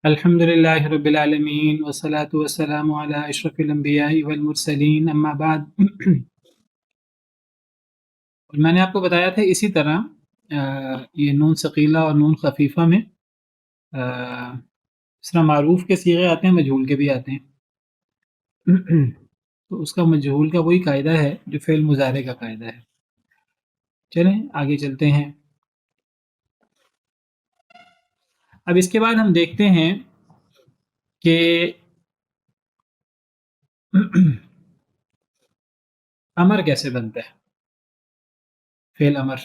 الحمد لله رب العالمين والصلاة والسلام على أشرف الأنبياء والمرسلين أما بعد اور میں نے آپ کو بتایا تھا اسی طرح یہ نون ثقیلہ اور نون خفیفہ میں اس طرح معروف کے صیغے آتے ہیں، مجہول کے بھی آتے ہیں تو اس کا مجہول کا وہی قاعدہ ہے جو فعل مضارع کا قاعدہ ہے۔ چلیں آگے چلتے ہیں۔ اب اس کے بعد ہم دیکھتے ہیں کہ امر کیسے بنتا ہے، فعل امر۔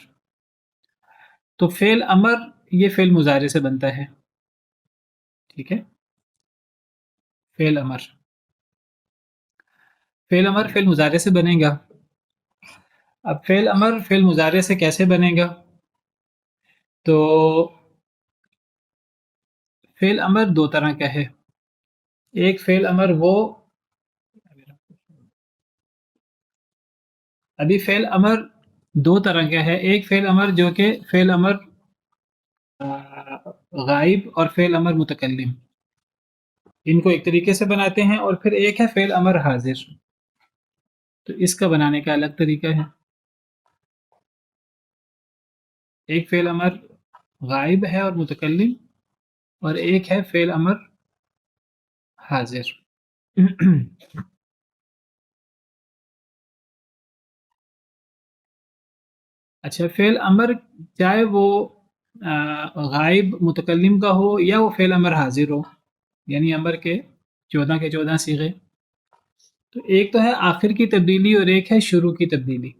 تو فعل امر یہ فعل مضارع سے بنتا ہے، ٹھیک ہے۔ فعل امر فعل مضارع سے بنے گا۔ اب فعل امر فعل مضارع سے کیسے بنے گا؟ تو فعل امر دو طرح کا ہے۔ ایک فعل امر فعل امر دو طرح کا ہے۔ ایک فعل امر جو کہ فعل امر غائب اور فعل امر متکلم، ان کو ایک طریقے سے بناتے ہیں، اور پھر ایک ہے فعل امر حاضر، تو اس کا بنانے کا الگ طریقہ ہے۔ ایک فعل امر غائب ہے اور متکلم، اور ایک ہے فعل امر حاضر۔ اچھا، فعل امر چاہے وہ غائب متکلم کا ہو یا وہ فعل امر حاضر ہو، یعنی امر کے 14 صیغے، تو ایک تو ہے آخر کی تبدیلی اور ایک ہے شروع کی تبدیلی۔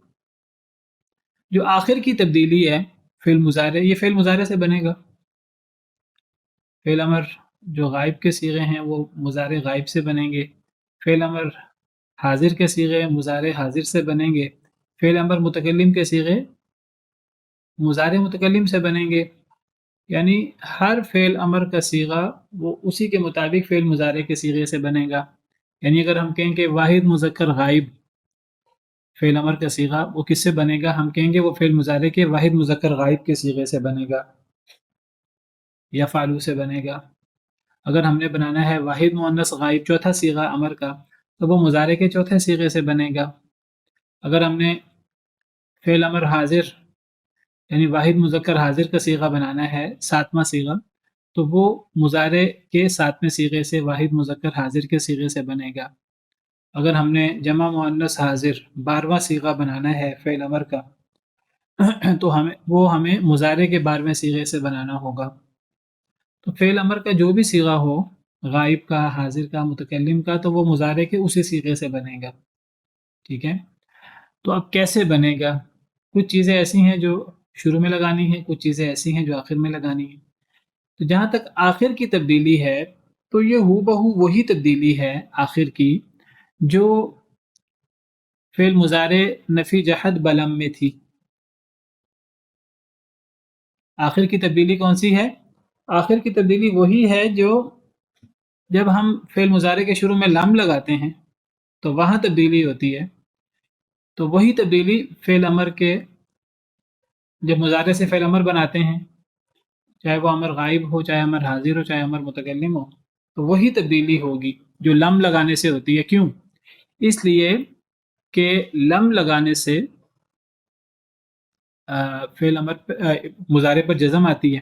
جو آخر کی تبدیلی ہے فعل مضارع، یہ فعل مضارع سے بنے گا۔ فعل امر جو غائب کے صیغے ہیں وہ مضارع غائب سے بنیں گے، فعل امر حاضر کے صیغے مضارع حاضر سے بنیں گے، فعل امر متکلم کے صیغے مضارع متکلم سے بنیں گے۔ یعنی ہر فعل امر کا صیغہ وہ اسی کے مطابق فعل مضارع کے صیغے سے بنے گا۔ یعنی اگر ہم کہیں کہ واحد مذکر غائب فعل امر کا صیغہ، وہ کس سے بنے گا؟ ہم کہیں گے وہ فعل مضارع کے واحد مذکر غائب کے صیغے سے بنے گا یا فعلو سے بنے گا۔ اگر ہم نے بنانا ہے واحد مؤنث غائب چوتھا صیغہ امر کا، تو وہ مضارع کے چوتھے صیغے سے بنے گا۔ اگر ہم نے فعل امر حاضر یعنی واحد مذکر حاضر کا صیغہ بنانا ہے ساتواں صیغہ، تو وہ مضارع کے ساتویں صیغے سے واحد مذکر حاضر کے صیغے سے بنے گا۔ اگر ہم نے جمع مؤنث حاضر 12واں صیغہ بنانا ہے فعل امر کا، تو ہمیں مضارع کے 12ویں صیغے سے بنانا ہوگا۔ تو فعل امر کا جو بھی صیغہ ہو، غائب کا، حاضر کا، متکلم کا، تو وہ مضارع کے اسی صیغے سے بنے گا، ٹھیک ہے۔ تو اب کیسے بنے گا؟ کچھ چیزیں ایسی ہیں جو شروع میں لگانی ہیں، کچھ چیزیں ایسی ہیں جو آخر میں لگانی ہیں۔ تو جہاں تک آخر کی تبدیلی ہے، تو یہ ہو بہو وہی تبدیلی ہے آخر کی جو فعل مضارع نفی جہد بلم میں تھی۔ آخر کی تبدیلی کون سی ہے؟ آخر کی تبدیلی وہی ہے جو جب ہم فعل مضارع کے شروع میں لام لگاتے ہیں تو وہاں تبدیلی ہوتی ہے۔ تو وہی تبدیلی فعل امر کے جب مضارع سے فعل امر بناتے ہیں، چاہے وہ امر غائب ہو، چاہے امر حاضر ہو، چاہے امر متکلم ہو، تو وہی تبدیلی ہوگی جو لم لگانے سے ہوتی ہے۔ کیوں؟ اس لیے کہ لم لگانے سے فعل امر مضارع پر جزم آتی ہے،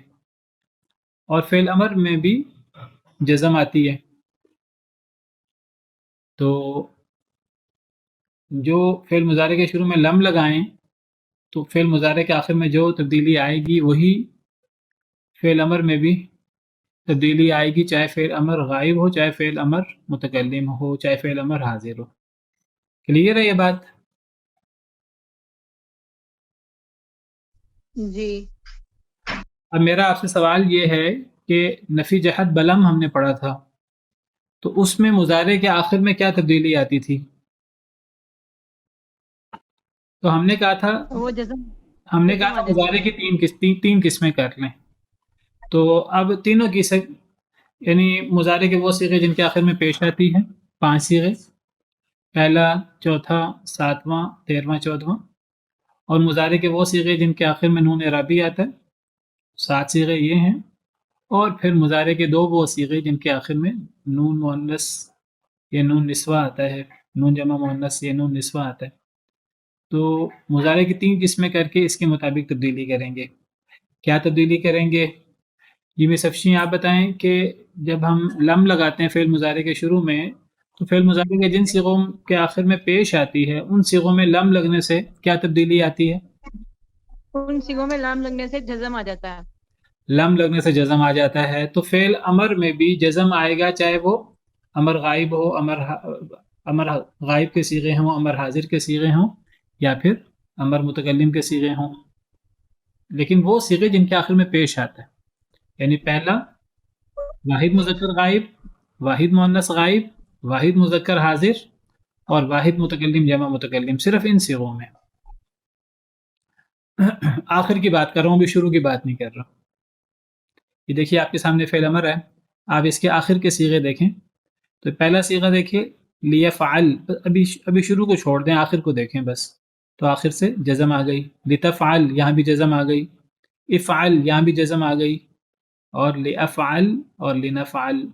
اور فعل امر میں بھی جزم آتی ہے۔ تو جو فعل مضارع کے شروع میں لم لگائیں تو فعل مضارع کے آخر میں جو تبدیلی آئے گی وہی فعل امر میں بھی تبدیلی آئے گی، چاہے فعل امر غائب ہو، چاہے فعل امر متکلم ہو، چاہے فعل امر حاضر ہو۔ کلیئر ہے یہ بات؟ جی۔ اب میرا آپ سے سوال یہ ہے کہ نفی جہت بلم ہم نے پڑھا تھا، تو اس میں مضارع کے آخر میں کیا تبدیلی آتی تھی؟ تو ہم نے کہا تھا وہ جزم مضارع کی تین قسمیں کر لیں۔ تو اب تینوں کی یعنی مضارع کے وہ صیغے جن کے آخر میں پیش آتی ہیں 5 صیغے، پہلا، چوتھا، ساتواں، 13واں، 14واں، اور مضارع کے وہ صیغے جن کے آخر میں نون اعرابی آتا ہے 7 صیغے یہ ہیں۔ اور پھر مضارع کے دو وہ صیغے جن کے آخر میں نون مؤنث یا نون نسوہ آتا ہے، نون جمع مؤنث یا نون نسوہ آتا ہے. تو مضارع کی 3 قسمیں کر کے اس کے مطابق تبدیلی کریں گے. کیا تبدیلی کریں گے؟ یہ صفشی آپ بتائیں کہ جب ہم لم لگاتے ہیں فعل مضارع کے شروع میں، تو فعل مضارع کے جن صیغوں کے آخر میں پیش آتی ہے ان صیغوں میں لم لگنے سے کیا تبدیلی آتی ہے؟ ان صیغوں میں لام لگنے سے جزم آ جاتا ہے. لم لگنے سے جزم آ جاتا ہے. تو فعل امر میں بھی جزم آئے گا، چاہے وہ امر غائب ہو، امر غائب کے صیغے ہوں، امر حاضر کے صیغے ہوں، یا پھر امر متکلم کے صیغے ہوں، لیکن وہ صیغے جن کے آخر میں پیش آتا ہے. یعنی پہلا واحد مذکر غائب، واحد مؤنث غائب، واحد مذکر حاضر اور واحد متکلم جمع متکلم، صرف ان صیغوں میں. آخر کی بات کر رہا ہوں، ابھی شروع کی بات نہیں کر رہا. یہ دیکھیے آپ کے سامنے فعل امر ہے، آپ اس کے آخر کے صیغے دیکھیں. تو پہلا صیغہ دیکھیے لیفعل، ابھی شروع کو چھوڑ دیں، آخر کو دیکھیں بس. تو آخر سے جزم آ گئی. لتفعل، یہاں بھی جزم آ گئی. افعل، یہاں بھی جزم آ گئی. اور لافعل اور لنفعل،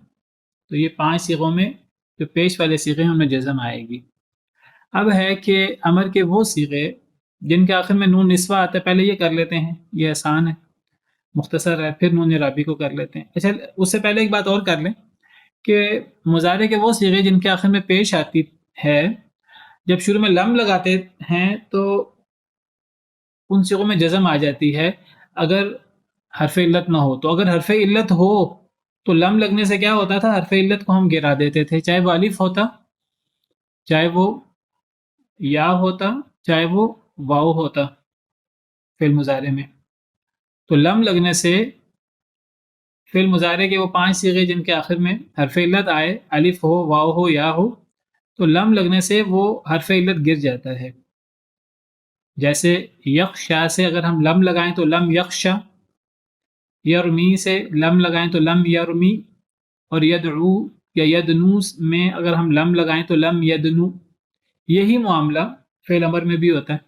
تو یہ 5 صیغوں میں جو پیش والے صیغے ہیں ان میں جزم آئے گی. اب ہے کہ امر کے وہ صیغے جن کے آخر میں نون نسوہ آتا ہے، پہلے یہ کر لیتے ہیں، یہ آسان ہے، مختصر ہے، پھر نون رابی کو کر لیتے ہیں. اچھا، اس سے پہلے ایک بات اور کر لیں کہ مضارع کے وہ صیغے جن کے آخر میں پیش آتی ہے، جب شروع میں لم لگاتے ہیں تو ان صیغوں میں جزم آ جاتی ہے اگر حرف علت نہ ہو. تو اگر حرف علت ہو تو لم لگنے سے کیا ہوتا تھا، حرف علت کو ہم گرا دیتے تھے، چاہے وہ الف ہوتا، چاہے وہ یا ہوتا، چاہے وہ واو ہوتا فعل مضارع میں. تو لم لگنے سے فعل مضارع کے وہ 5 صیغے جن کے آخر میں حرف علت آئے، الف ہو، واو ہو، یا ہو، تو لم لگنے سے وہ حرف علت گر جاتا ہے. جیسے یخشا سے اگر ہم لم لگائیں تو لم یخشا، یرمی سے لم لگائیں تو لم یرمی، اور یدعو یا یدنوس میں اگر ہم لم لگائیں تو لم یدنو. یہی معاملہ فعل امر میں بھی ہوتا ہے.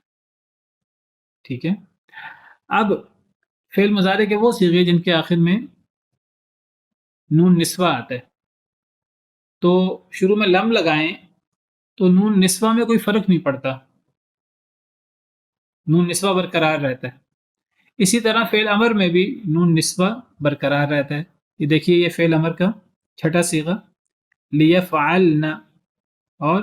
ٹھیک ہے. اب فعل مضارع کے وہ صیغے جن کے آخر میں نون نسوہ آتا ہے، تو شروع میں لم لگائیں تو نون نسوہ میں کوئی فرق نہیں پڑتا، نون نسوہ برقرار رہتا ہے. اسی طرح فعل امر میں بھی نون نسوہ برقرار رہتا ہے. یہ دیکھیے، یہ فعل امر کا چھٹا صیغہ لیفعلن، اور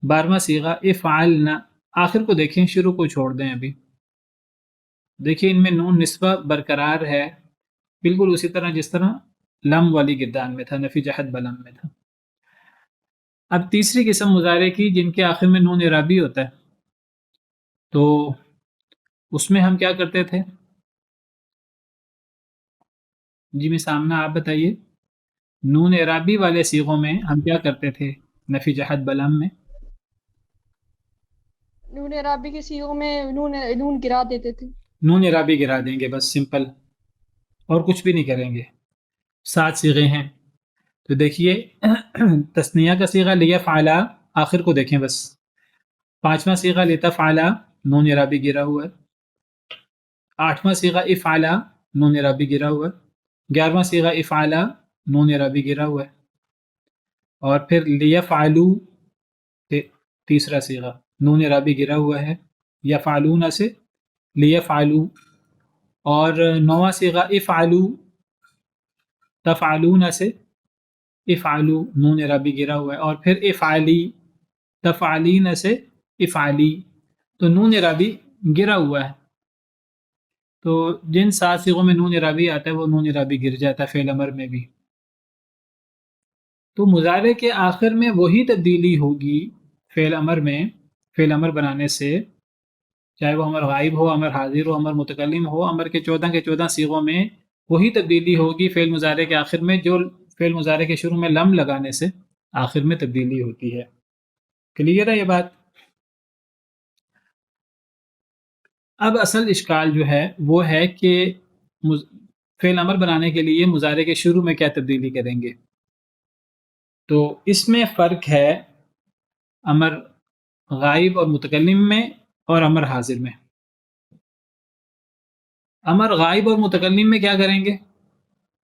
12واں صیغہ افعلن. آخر کو دیکھیں، شروع کو چھوڑ دیں. ابھی دیکھیے ان میں نون نسوہ برقرار ہے، بالکل اسی طرح جس طرح لم والی گردان میں تھا، نفی جہت بلم میں تھا. اب تیسری قسم مضارع کی جن کے آخر میں نون اعرابی ہوتا ہے، تو اس میں ہم کیا کرتے تھے؟ جی میں سامنا آپ بتائیے. نون اعرابی والے صیغوں میں ہم کیا کرتے تھے نفی جہت بلم میں؟ نون عرابی کے صیغوں میں نون گرا دیتے تھے. نون اعرابی گرا دیں گے، بس سمپل، اور کچھ بھی نہیں کریں گے. 7 صیغے ہیں. تو دیکھیے تثنیہ کا صیغہ لیفعلا، آخر کو دیکھیں بس. 5واں صیغہ لتفعلا، نون اعرابی گرا ہوا ہے. 8واں صیغہ افعلا، نون اعرابی گرا ہوا ہے. 11واں صیغہ افعلا، نون اعرابی گرا ہوا ہے. اور پھر لیفعلو، تیسرا صیغہ نون اعرابی گرا ہوا ہے، یفعلون سے لیفعلو. اور 9واں صیغہ افعلو، تفعلون سے افعلو، نون اعرابی گرا ہوا ہے. اور پھر افعلی، تفعلین سے افعلی، تو نون اعرابی گرا ہوا ہے. تو جن 7 صیغوں میں نون اعرابی آتا ہے وہ نون اعرابی گر جاتا ہے فعل امر میں بھی. تو مضارع کے آخر میں وہی تبدیلی ہوگی فعل امر میں، فعل امر بنانے سے، چاہے وہ امر غائب ہو، امر حاضر ہو، امر متکلم ہو، امر کے 14 صیغوں میں وہی تبدیلی ہوگی فعل مضارع کے آخر میں جو فعل مضارع کے شروع میں لم لگانے سے آخر میں تبدیلی ہوتی ہے. کلیئر ہے یہ بات؟ اب اصل اشکال جو ہے وہ ہے کہ فعل امر بنانے کے لیے مضارع کے شروع میں کیا تبدیلی کریں گے. تو اس میں فرق ہے امر غائب اور متکلم میں اور امر حاضر میں. امر غائب اور متکلم میں کیا کریں گے؟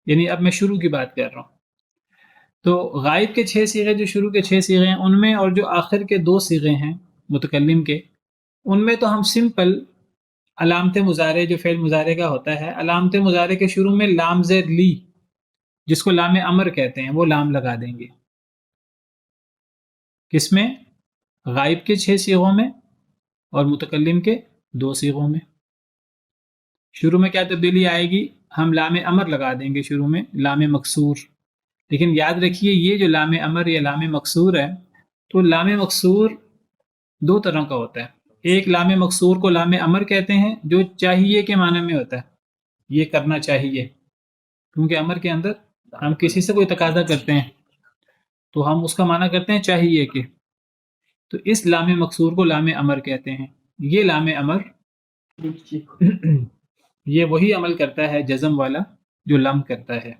یعنی اب میں شروع کی بات کر رہا ہوں. تو غائب کے 6 صیغے جو شروع کے 6 صیغے ہیں ان میں، اور جو آخر کے 2 صیغے ہیں متکلم کے، ان میں تو ہم سمپل علامت مضارع جو فعل مضارع کا ہوتا ہے، علامت مضارع کے شروع میں لام زیر لی جس کو لام امر کہتے ہیں وہ لام لگا دیں گے. کس میں؟ غائب کے 6 صیغوں میں اور متکلم کے 2 صیغوں میں. شروع میں کیا تبدیلی آئے گی؟ ہم لام امر لگا دیں گے شروع میں، لام مکسور. لیکن یاد رکھیے یہ جو لام امر یا لام مکسور ہے، تو لام مکسور 2 طرح کا ہوتا ہے. ایک لام مکسور کو لام امر کہتے ہیں جو چاہیے کے معنی میں ہوتا ہے، یہ کرنا چاہیے. کیونکہ امر کے اندر ہم کسی سے کوئی تقاضا کرتے ہیں تو ہم اس کا معنی کرتے ہیں چاہیے کہ، تو اس لام مکسور کو لام امر کہتے ہیں. یہ لام امر یہ وہی عمل کرتا ہے جزم والا جو لم کرتا ہے.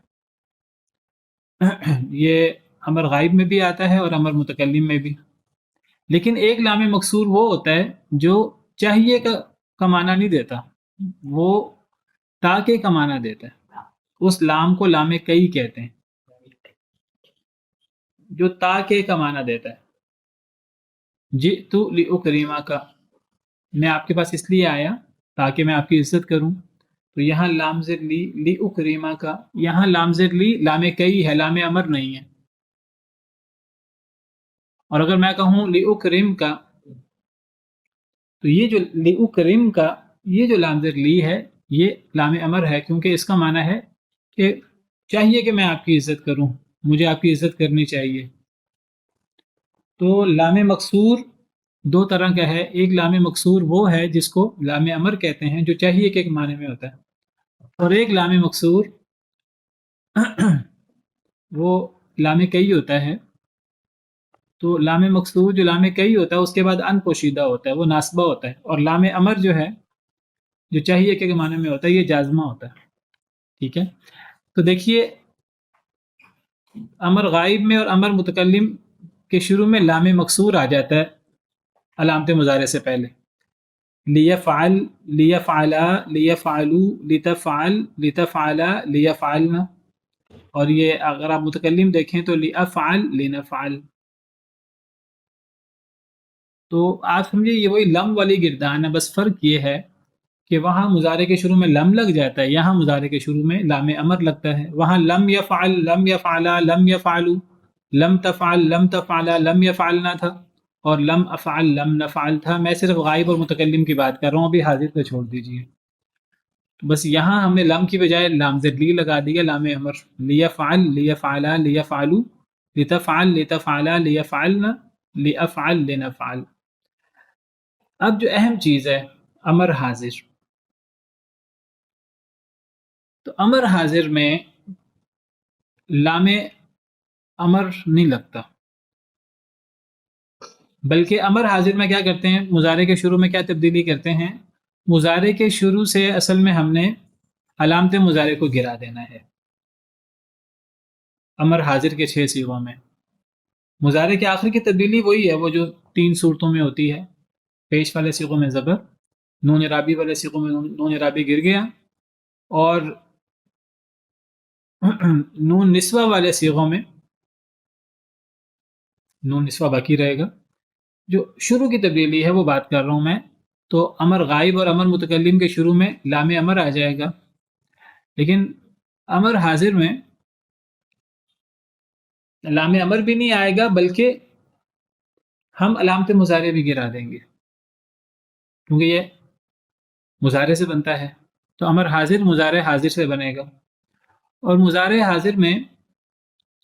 یہ امر غائب میں بھی آتا ہے اور امر متکلم میں بھی. لیکن ایک لام مکسور وہ ہوتا ہے جو چاہیے کا معنی نہیں دیتا، وہ تاکہ کا معنی دیتا ہے. اس لام کو لام کئی کہتے ہیں جو تاکہ کا معنی دیتا ہے. جئتو لأکریما کا، میں آپ کے پاس اس لیے آیا تاکہ میں آپ کی عزت کروں. تو یہاں لام زیر لی لأکریما کا، یہاں لام زیر لی لام کئی ہے، لام امر نہیں ہے. اور اگر میں کہوں لأکرم کا، تو یہ جو لأکرم کا یہ جو لام زیر لی ہے یہ لام امر ہے، کیونکہ اس کا معنی ہے کہ چاہیے کہ میں آپ کی عزت کروں، مجھے آپ کی عزت کرنی چاہیے. تو لام مکسور 2 طرح کا ہے. ایک لام مکسور وہ ہے جس کو لام امر کہتے ہیں جو چاہیے کے معنی میں ہوتا ہے، اور ایک لام مکسور وہ لام کئی ہوتا ہے. تو لام مکسور جو لام کئی ہوتا ہے اس کے بعد ان پوشیدہ ہوتا ہے، وہ ناسبہ ہوتا ہے. اور لام امر جو ہے جو چاہیے کے معنی میں ہوتا ہے یہ جازمہ ہوتا ہے. ٹھیک ہے، تو دیکھیے امر غائب میں اور امر متکلم کے شروع میں لام مکسور آ جاتا ہے علامت مضارع سے پہلے. لیفعل، لیفعلا، لیفعلو، لتفعل، لتفعلا، لیفعلنا. اور یہ اگر آپ متکلم دیکھیں تو لافعل، لنفعل. تو آپ سمجھے یہ وہی لم والی گردان ہے، بس فرق یہ ہے کہ وہاں مضارع کے شروع میں لم لگ جاتا ہے، یہاں مضارع کے شروع میں لام امر لگتا ہے. وہاں لم یفعل، لم یفعلا، لم یفعلو، لم تفعل، لم تفعلا، لم یفعلنا تھا، اور لم افعل، لم نفعل تھا. میں صرف غائب اور متکلم کی بات کر رہا ہوں، ابھی حاضر کو چھوڑ دیجیے. بس یہاں ہم نے لم کی بجائے لام زیر لی لگا دیا، لام امر. لیفعل، لیفعلا، لیفعلو، لتفعل، لتفعلا، لیفعلنا، لافعل، لنفعل. اب جو اہم چیز ہے امر حاضر. تو امر حاضر میں لام امر نہیں لگتا، بلکہ امر حاضر میں کیا کرتے ہیں، مضارع کے شروع میں کیا تبدیلی کرتے ہیں، مضارع کے شروع سے اصل میں ہم نے علامت مضارع کو گرا دینا ہے. امر حاضر کے 6 صیغوں میں مضارع کے آخر کی تبدیلی وہی ہے، وہ جو 3 صورتوں میں ہوتی ہے. پیش والے صیغوں میں زبر، نون رابی والے صیغوں میں نون رابی گر گیا، اور نون نسوہ والے صیغوں میں نون نسوہ باقی رہے گا. جو شروع کی تبدیلی ہے وہ بات کر رہا ہوں میں. تو امر غائب اور امر متکلم کے شروع میں لام امر آ جائے گا، لیکن امر حاضر میں لام امر بھی نہیں آئے گا، بلکہ ہم علامت مضارع بھی گرا دیں گے کیونکہ یہ مضارع سے بنتا ہے. تو امر حاضر مضارع حاضر سے بنے گا. اور مضارع حاضر میں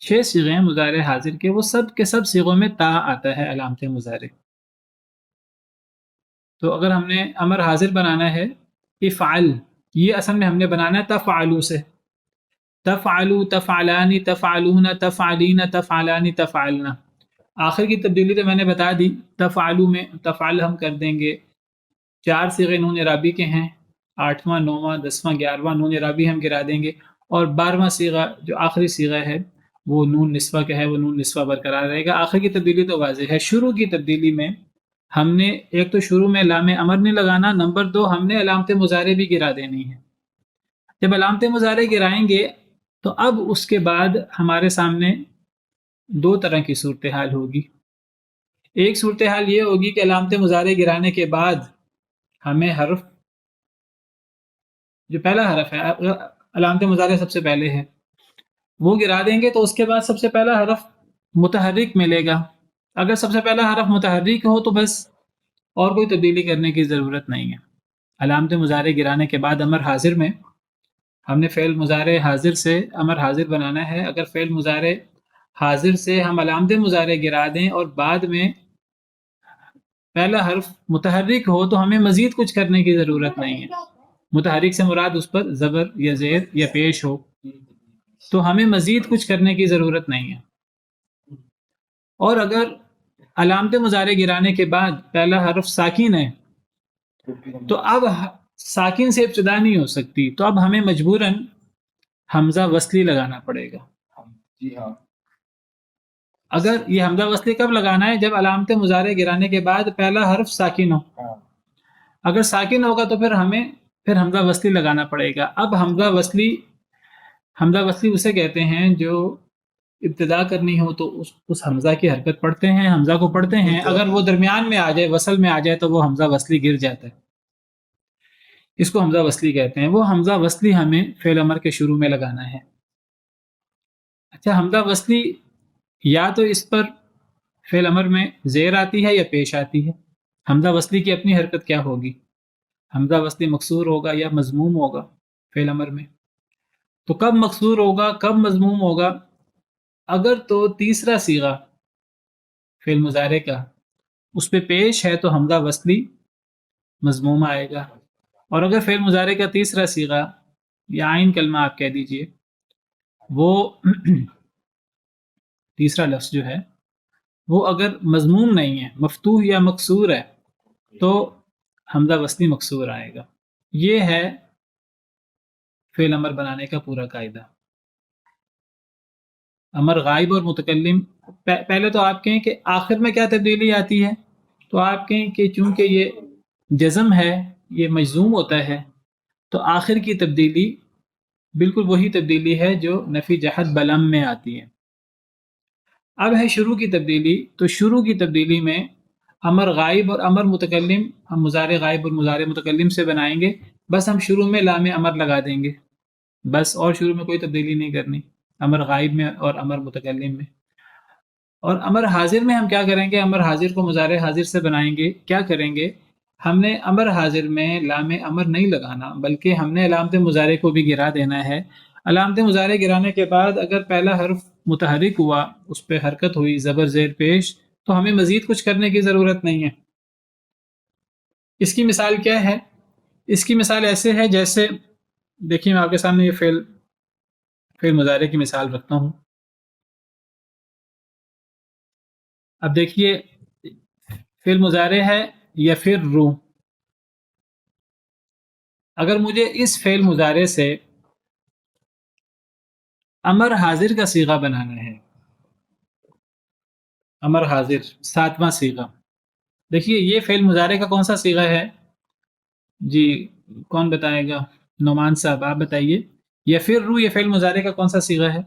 6 صیغے ہیں مضارع حاضر کے، وہ سب کے سب صیغوں میں تا آتا ہے علامت مضارع. تو اگر ہم نے امر حاضر بنانا ہے افعل، یہ اصل میں ہم نے بنانا ہے تفعلو سے. تفعلو، تفعلانی، تفعلون، تفعلین، تفعلانی، تفعلنا. آخر کی تبدیلی تو میں نے بتا دی. تفعلو میں تفعل ہم کر دیں گے. 4 صیغے نون رابی کے ہیں، 8واں، 9واں، 10واں، 11واں نون رابی ہم گرا دیں گے. اور 12واں صیغہ جو آخری صیغہ ہے وہ نون نسوہ کا ہے، وہ نون نسوہ برقرار رہے گا. آخر کی تبدیلی تو واضح ہے. شروع کی تبدیلی میں ہم نے ایک تو شروع میں لام امر نہیں لگانا، نمبر 2 ہم نے علامت مضارع بھی گرا دینی ہے. جب علامت مضارع گرائیں گے تو اب اس کے بعد ہمارے سامنے دو طرح کی صورتحال ہوگی. ایک صورتحال یہ ہوگی کہ علامت مضارع گرانے کے بعد ہمیں حرف، جو پہلا حرف ہے علامت مضارع سب سے پہلے ہے، وہ گرا دیں گے تو اس کے بعد سب سے پہلا حرف متحرک ملے گا. اگر سب سے پہلا حرف متحرک ہو تو بس اور کوئی تبدیلی کرنے کی ضرورت نہیں ہے. علامت مضارع گرانے کے بعد امر حاضر میں ہم نے فعل مضارع حاضر سے امر حاضر بنانا ہے. اگر فعل مضارع حاضر سے ہم علامت مضارع گرا دیں اور بعد میں پہلا حرف متحرک ہو تو ہمیں مزید کچھ کرنے کی ضرورت نہیں ہے. متحرک سے مراد اس پر زبر یا زیر یا پیش ہو تو ہمیں مزید کچھ کرنے کی ضرورت نہیں ہے. اور اگر علامت مضارع گرانے کے بعد پہلا حرف ساکن ہے تو اب ساکن سے ابتدا نہیں ہو سکتی، تو اب ہمیں مجبوراً حمزہ وصلی لگانا پڑے گا. اگر یہ حمزہ وصلی کب لگانا ہے؟ جب علامت مضارع گرانے کے بعد پہلا حرف ساکن ہو. اگر ساکن ہوگا تو پھر ہمیں حمزہ وصلی لگانا پڑے گا. اب حمزہ وصلی اسے کہتے ہیں جو ابتدا کرنی ہو تو اس حمزہ کی حرکت پڑھتے ہیں، حمزہ کو پڑھتے ہیں. اگر وہ درمیان میں آ جائے، وصل میں آ جائے تو وہ حمزہ وصلی گر جاتا ہے، اس کو حمزہ وصلی کہتے ہیں. وہ حمزہ وصلی ہمیں فعل امر کے شروع میں لگانا ہے. اچھا، حمزہ وصلی یا تو اس پر فعل امر میں زیر آتی ہے یا پیش آتی ہے. حمزہ وصلی کی اپنی حرکت کیا ہوگی؟ حمزہ وصلی مکسور ہوگا یا مضموم ہوگا فعل امر میں؟ تو کب مکسور ہوگا، کب مضموم ہوگا؟ اگر تو تیسرا صیغہ فعل مضارع کا اس پہ پیش ہے تو حمزہ وصلی مضموم آئے گا. اور اگر فعل مضارع کا تیسرا صیغہ یا عین کلمہ آپ کہہ دیجئے، وہ تیسرا لفظ جو ہے وہ اگر مضموم نہیں ہے، مفتوح یا مکسور ہے، تو حمزہ وصلی مکسور آئے گا. یہ ہے فعل امر بنانے کا پورا قاعدہ. امر غائب اور متکلم، پہلے تو آپ کہیں کہ آخر میں کیا تبدیلی آتی ہے، تو آپ کہیں کہ چونکہ یہ جزم ہے، یہ مجزوم ہوتا ہے، تو آخر کی تبدیلی بالکل وہی تبدیلی ہے جو نفی جہت بلم میں آتی ہے. اب ہے شروع کی تبدیلی. تو شروع کی تبدیلی میں امر غائب اور امر متکلم ہم مضارع غائب اور مضارع متکلم سے بنائیں گے. بس ہم شروع میں لام امر لگا دیں گے بس، اور شروع میں کوئی تبدیلی نہیں کرنی امر غائب میں اور امر متکلم میں. اور امر حاضر میں ہم کیا کریں گے؟ امر حاضر کو مضارع حاضر سے بنائیں گے. کیا کریں گے؟ ہم نے امر حاضر میں لام امر نہیں لگانا، بلکہ ہم نے علامت مضارع کو بھی گرا دینا ہے. علامت مضارع گرانے کے بعد اگر پہلا حرف متحرک ہوا، اس پہ حرکت ہوئی زبر زیر پیش، تو ہمیں مزید کچھ کرنے کی ضرورت نہیں ہے. اس کی مثال کیا ہے؟ اس کی مثال ایسے ہے جیسے دیکھیے میں آپ کے سامنے یہ فعل مضارع کی مثال رکھتا ہوں. اب دیکھیے فعل مضارع ہے یفر. اگر مجھے اس فعل مضارع سے امر حاضر کا صیغہ بنانا ہے، امر حاضر ساتواں صیغہ، دیکھیے یہ فعل مضارع کا کون سا صیغہ ہے؟ جی کون بتائے گا؟ نعمان صاحب آپ بتائیے. یفر یہ فعل مضارع کا کون سا صیغہ ہے؟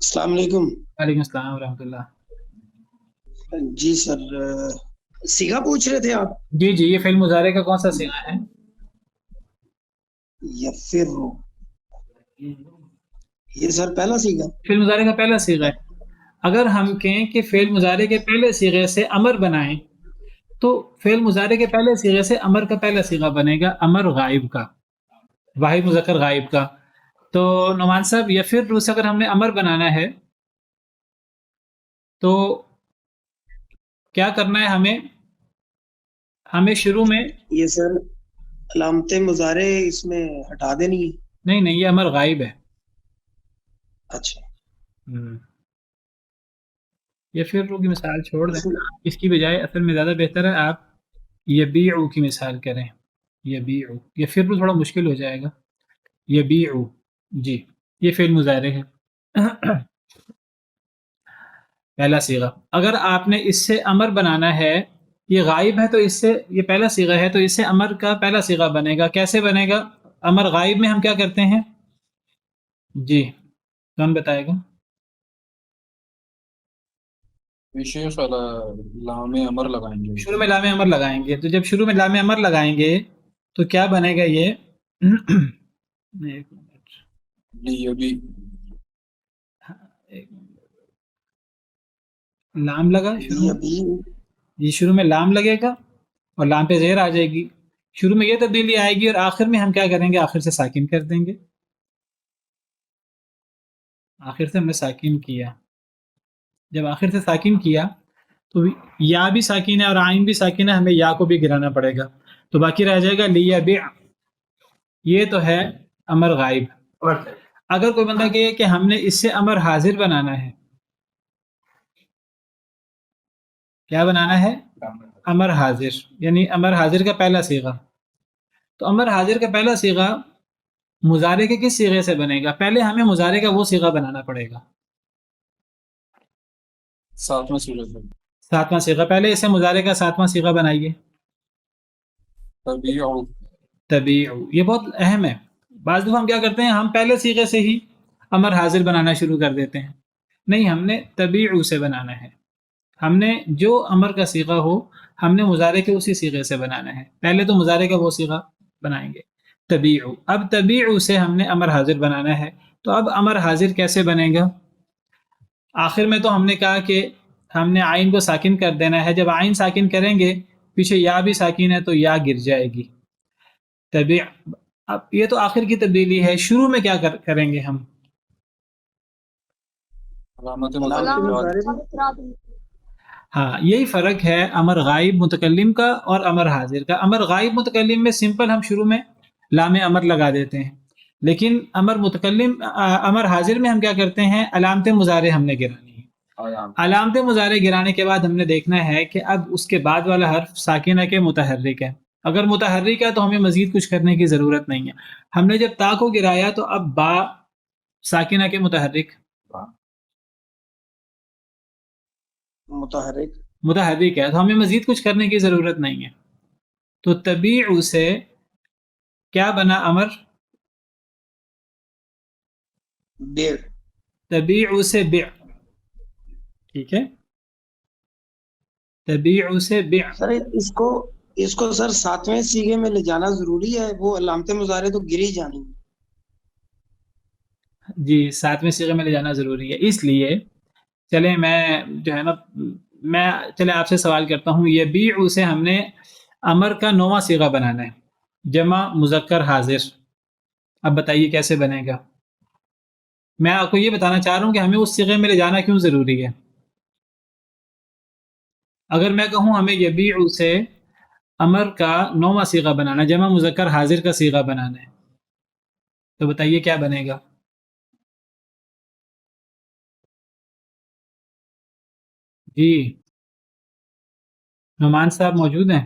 السلام علیکم. وعلیکم السلام ورحمۃ اللہ. جی سر، صیغہ پوچھ رہے تھے آپ؟ جی یہ فعل مضارع کا کون سا صیغہ ہے؟ یفر، یہ سر پہلا صیغہ فعل مضارع کا پہلا صیغہ ہے. اگر ہم کہیں کہ فعل مضارع کے پہلے صیغے سے امر بنائیں تو فعل مضارع کے پہلے صیغے سے امر کا پہلا صیغہ بنے گا امر غائب کا، واحد مذکر غائب کا. تو نعمان صاحب یفر سے اگر ہم نے امر بنانا ہے تو کیا کرنا ہے؟ ہمیں شروع میں یہ سر علامت مضارع اس میں ہٹا دینی ہے؟ نہیں یہ امر غائب ہے. اچھا، یفر کی مثال چھوڑ دیں، اس کی بجائے اصل میں زیادہ بہتر ہے آپ یبیعو کی مثال کریں. یبیعو، یفر تھوڑا مشکل ہو جائے گا. یبیعو، جی یہ فعل مضارع ہے پہلا صیغہ. اگر آپ نے اس سے امر بنانا ہے یہ غائب ہے تو اس سے یہ پہلا صیغہ ہے تو اس سے امر کا پہلا صیغہ بنے گا. کیسے بنے گا؟ امر غائب میں ہم کیا کرتے ہیں؟ جی کون بتائے گا؟ شیخ لام امر لگائیں گے. شروع میں لام امر لگائیں گے. تو جب شروع میں لام امر لگائیں گے تو کیا بنے گا یہ؟ ایک منٹ. لیبی لام لگا شروع میں. ابھی یہ شروع میں لام لگے گا اور لام پہ زیر آ جائے گی. شروع میں یہ تبدیلی آئے گی اور آخر میں ہم کیا کریں گے؟ آخر سے ساکن کر دیں گے. آخر سے ہم نے ساکن کیا. جب آخر سے ساکن کیا تو یا بھی ساکن ہے اور عین بھی ساکن ہے, ہمیں یا کو بھی گرانا پڑے گا. تو باقی رہ جائے گا لیبع. یہ تو ہے امر غائب. اور اگر کوئی بندہ کہے کہ ہم نے اس سے امر حاضر بنانا ہے, کیا بنانا ہے؟ امر حاضر, یعنی امر حاضر کا پہلا صیغہ. تو امر حاضر کا پہلا صیغہ مضارع کے کس صیغے سے بنے گا؟ پہلے ہمیں مضارع کا وہ صیغہ بنانا پڑے گا, ساتواں صیغہ سے. ساتواں صیغہ. پہلے اسے مضارع کا ساتواں صیغہ بنائیے. تبیع طبیع. یہ بہت اہم ہے. بعض دفعہ ہم کیا کرتے ہیں, ہم پہلے صیغے سے ہی امر حاضر بنانا شروع کر دیتے ہیں. نہیں, ہم نے طبیع سے بنانا ہے. ہم نے جو امر کا صیغہ ہو ہم نے مضارع کے اسی صیغے سے بنانا ہے. پہلے تو مضارع کا وہ صیغہ بنائیں گے طبیع. اب طبیع سے ہم نے امر حاضر بنانا ہے. تو اب امر حاضر کیسے بنے گا؟ آخر میں تو ہم نے کہا کہ ہم نے عین کو ساکن کر دینا ہے. جب عین ساکن کریں گے پیچھے یا بھی ساکن ہے تو یا گر جائے گی. طبیع. اب یہ تو آخر کی تبدیلی ہے. شروع میں کیا کریں گے ہم؟ علامت ہاں, یہی فرق ہے امر غائب متکلم کا اور امر حاضر کا. امر غائب متکلم میں سمپل ہم شروع میں لام امر لگا دیتے ہیں, لیکن امر حاضر میں ہم کیا کرتے ہیں؟ علامت مضارع ہم نے گرانی ہے. علامت مضارع گرانے کے بعد ہم نے دیکھنا ہے کہ اب اس کے بعد والا حرف ساکن ہے کہ متحرک ہے. اگر متحرک ہے تو ہمیں مزید کچھ کرنے کی ضرورت نہیں ہے. ہم نے جب تا کو گرایا تو اب با ساکن ہے کہ متحرک؟ متحرک ہے, تو ہمیں مزید کچھ کرنے کی ضرورت نہیں ہے. تو طبیع سے کیا بنا امر؟ بیع. طبیع سے بیع. ٹھیک ہے, طبیع سے بیع. سر اس کو سر ساتویں صیغے میں لے جانا ضروری ہے, وہ علامت مضارع تو گر ہی جانی. جی ساتویں صیغے میں لے جانا ضروری ہے. اس لیے چلیں میں جو ہے نا چلیں آپ سے سوال کرتا ہوں. یبیع سے ہم نے امر کا 9واں صیغہ بنانا ہے, جمع مذکر حاضر. اب بتائیے کیسے بنے گا؟ میں آپ کو یہ بتانا چاہ رہا ہوں کہ ہمیں اس صیغے میں لے جانا کیوں ضروری ہے. اگر میں کہوں ہمیں یبیع سے امر کا 9واں صیغہ بنانا, جمع مذکر حاضر کا صیغہ بنانا ہے, تو بتائیے کیا بنے گا؟ جی نعمان صاحب موجود ہیں؟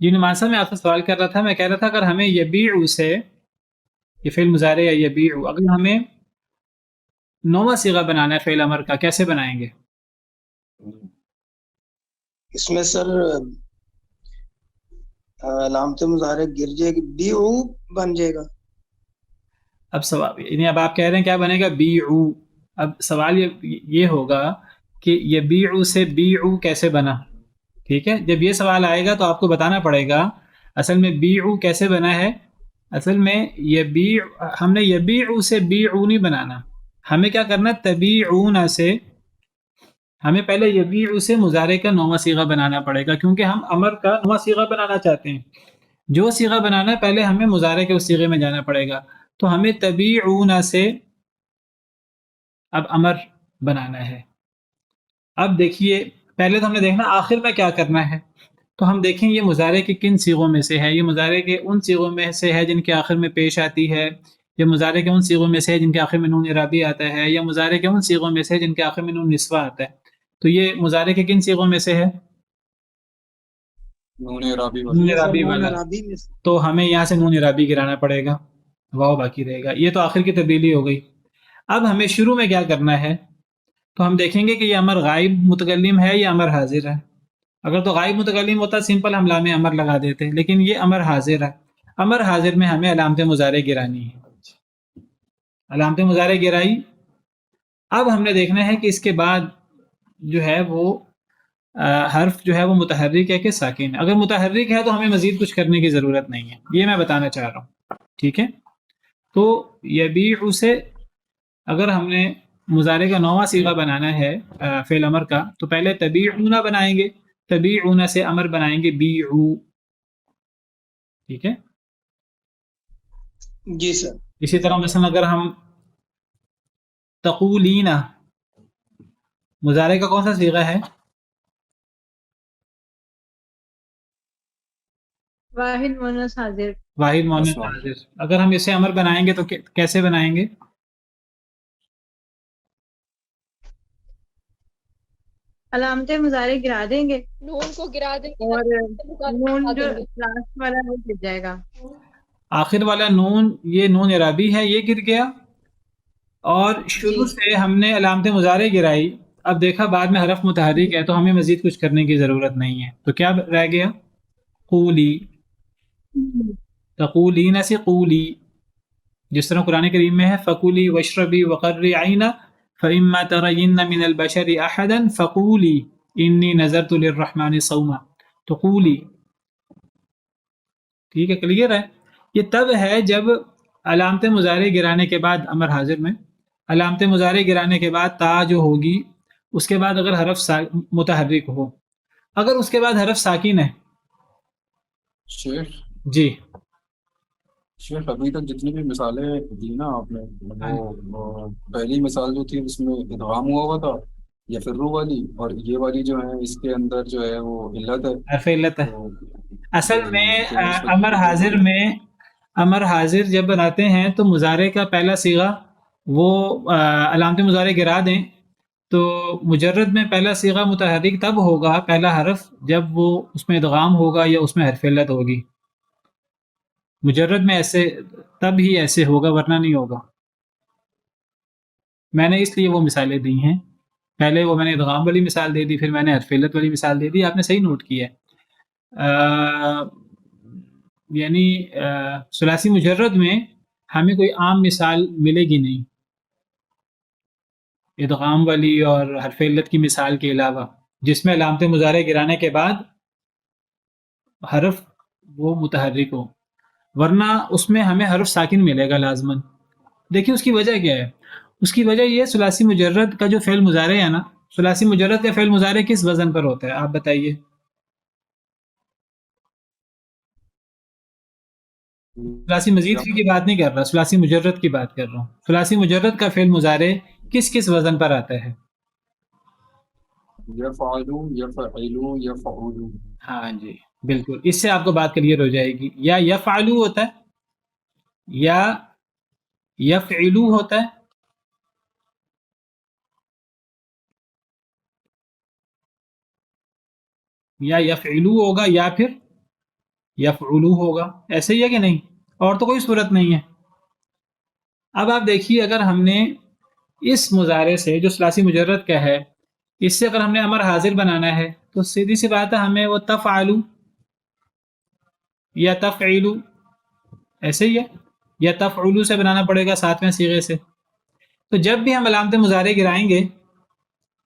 جی نعمان صاحب, میں آپ سے سوال کر رہا تھا. میں کہہ رہا تھا اگر ہمیں یبیع سے, یہ فعل مضارع یا یبیع, اگر ہمیں 9واں صیغہ بنانا ہے فعل امر کا, کیسے بنائیں گے؟ اس میں سر علامت مضارع گر جائے گی, بیع بن جائے گا. اب سوال یعنی اب آپ کہہ رہے ہیں کیا بنے گا؟ بیعو. اب سوال یہ ہوگا کہ یبیع سے بیعو کیسے بنا. ٹھیک ہے, جب یہ سوال آئے گا تو آپ کو بتانا پڑے گا اصل میں بیعو کیسے بنا ہے. اصل میں ہم نے یبیع سے بیعو نہیں بنانا, ہمیں کیا کرنا ہے؟ تبیعون سے, ہمیں پہلے یبیع سے مضارع کا 9واں صیغہ بنانا پڑے گا, کیونکہ ہم امر کا 9واں صیغہ بنانا چاہتے ہیں. جو صیغہ بنانا ہے پہلے ہمیں مضارع کے اس صیغے میں جانا پڑے گا. تو ہمیں تبیعون سے اب امر بنانا ہے. اب دیکھیے پہلے تو ہم نے دیکھنا آخر میں کیا کرنا ہے. تو ہم دیکھیں یہ مضارع کے کن صیغوں میں سے ہے. یہ مضارع کے ان صیغوں میں سے ہے جن کے آخر میں پیش آتی ہے. یہ مضارع کے ان صیغوں میں سے ہے جن کے آخر میں نون اعرابی آتا ہے. یا مضارع کے ان صیغوں میں سے ہے جن کے آخر میں نون نسوہ آتا ہے. تو یہ مضارع کے کن صیغوں میں سے ہے؟ نون اعرابی نون اعرابی نون والا. اعرابی میں سے. تو ہمیں یہاں سے نون اعرابی گرانا پڑے گا, واو باقی رہے گا. یہ تو آخر کی تبدیلی ہو گئی. اب ہمیں شروع میں کیا کرنا ہے؟ تو ہم دیکھیں گے کہ یہ امر غائب متکلم ہے یا امر حاضر ہے. اگر تو غائب متکلم ہوتا سمپل ہم لام امر لگا دیتے، لیکن یہ امر حاضر ہے، امر حاضر میں ہمیں علامت مضارع گرانی ہے، علامت مضارع گرائی۔ اب ہم نے دیکھنا ہے کہ اس کے بعد جو ہے وہ حرف جو ہے وہ متحرک ہے کہ ساکن ہے۔ اگر متحرک ہے تو ہمیں مزید کچھ کرنے کی ضرورت نہیں ہے، یہ میں بتانا چاہ رہا ہوں، ٹھیک ہے۔ تو یبیع سے اگر ہم نے مضارع کا نواں صیغہ بنانا ہے فعل امر کا، تو پہلے تبیعون بنائیں گے، تبیعون سے امر بنائیں گے بیعو، ٹھیک ہے۔ جی سر۔ اسی طرح مثلا اگر ہم تقولین، مضارع کا کون سا صیغہ ہے؟ واحد مونس حاضر، واحد مؤنث اسمع۔ حاضر۔ اگر ہم اسے امر بنائیں گے تو کیسے بنائیں گے؟ علامت مضارع گرا دیں گے نون کو گرا دیں گے اور نون جو دیں گے۔ لاسٹ والا وہ گر جائے گا۔ آخر والا نون، یہ نون اعرابی ہے، یہ گر گیا، اور شروع جی۔ سے ہم نے علامت مضارع گرائی۔ اب دیکھا بعد میں حرف متحرک ہے تو ہمیں مزید کچھ کرنے کی ضرورت نہیں ہے، تو کیا رہ گیا؟ قولی، تقولین سے قولی، جس طرح قرآن کریم میں ہے فَقُولِي وَاشْرَبِي وَقَرِّي عَيْنًا فَإِمَّا تَرَيِنَّ مِنَ الْبَشَرِ أَحَدًا فَقُولِي إِنِّي نَذَرْتُ لِلرَّحْمَنِ صَوْمًا، تو قولی، ٹھیک ہے، کلیئر ہے۔ یہ تب ہے جب علامت مضارع گرانے کے بعد امر حاضر میں علامت مضارع گرانے کے بعد تا جو ہوگی اس کے بعد اگر حرف متحرک ہو، اگر اس کے بعد حرف ساکن ہے، شیخ جی شیخ ابھی تک جتنی بھی مثالیں دی نا آپ نے، وہ پہلی مثال جو تھی اس میں ادغام ہوا ہوا تھا یا فرو والی، اور یہ والی جو ہے اس کے اندر جو ہے وہ علت ہے۔ حرف علت ہے۔ تو اصل میں تو اس وقت امر حاضر میں امر حاضر جب بناتے ہیں تو مضارع کا پہلا صیغہ وہ علامت مضارع گرا دیں تو مجرد میں پہلا صیغہ متحرک تب ہوگا، پہلا حرف، جب وہ اس میں ادغام ہوگا یا اس میں حرف علت ہوگی۔ مجرد میں ایسے تب ہی ایسے ہوگا، ورنہ نہیں ہوگا۔ میں نے اس لیے وہ مثالیں دی ہیں، پہلے وہ میں نے ادغام والی مثال دے دی، پھر میں نے حرف علت والی مثال دے دی، آپ نے صحیح نوٹ کیا ہے۔ یعنی ثلاثی مجرد میں ہمیں کوئی عام مثال ملے گی نہیں ادغام والی اور حرف علت کی مثال کے علاوہ، جس میں علامت مضارع گرانے کے بعد حرف وہ متحرک ہو، ورنہ اس میں ہمیں حرف ساکن ملے گا لازماً۔ دیکھیں اس کی وجہ کیا ہے، اس کی وجہ یہ ثلاثی مجرد کا جو فعل مضارع ہے نا، ثلاثی مجرد کا فعل مضارع کس وزن پر ہوتا ہے آپ بتائیے؟ ثلاثی مزید فی کی بات نہیں کر رہا، ثلاثی مجرد کی بات کر رہا ہوں۔ ثلاثی مجرد کا فعل مضارع کس کس وزن پر آتا ہے؟ یفعلو، یفعلو، یفعلو۔ ہاں جی بالکل، اس سے آپ کو بات کلیئر ہو جائے گی۔ یا یفعلو ہوتا ہے یا یفعلو ہوتا ہے، یا یفعلو ہوگا یا پھر یفعلو ہوگا، ایسے ہی ہے کہ نہیں؟ اور تو کوئی صورت نہیں ہے۔ اب آپ دیکھیے اگر ہم نے اس مضارع سے جو ثلاثی مجرد کا ہے، اس سے اگر ہم نے امر حاضر بنانا ہے تو سیدھی سی بات ہے ہمیں وہ تفعلو یا تفعلو، ایسے ہی ہے، یا تفعلو سے بنانا پڑے گا ساتویں صیغے سے۔ تو جب بھی ہم علامت مضارع گرائیں گے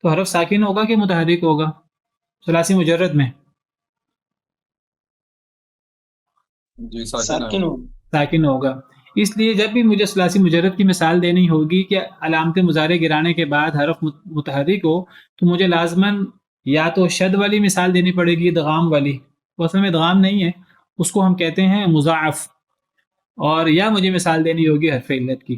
تو حرف ساکن ہوگا کہ متحرک ہوگا ثلاثی مجرد میں؟ جی ساکن ساکن ہے۔ ہو۔ ساکن ہوگا۔ اس لیے جب بھی مجھے ثلاثی مجرد کی مثال دینی ہوگی کہ علامت مضارع گرانے کے بعد حرف متحرک ہو، تو مجھے لازماً یا تو شد والی مثال دینی پڑے گی، ادغام والی، وہ اصل میں ادغام نہیں ہے، اس کو ہم کہتے ہیں مضاعف، اور یا مجھے مثال دینی ہوگی حرف علت کی،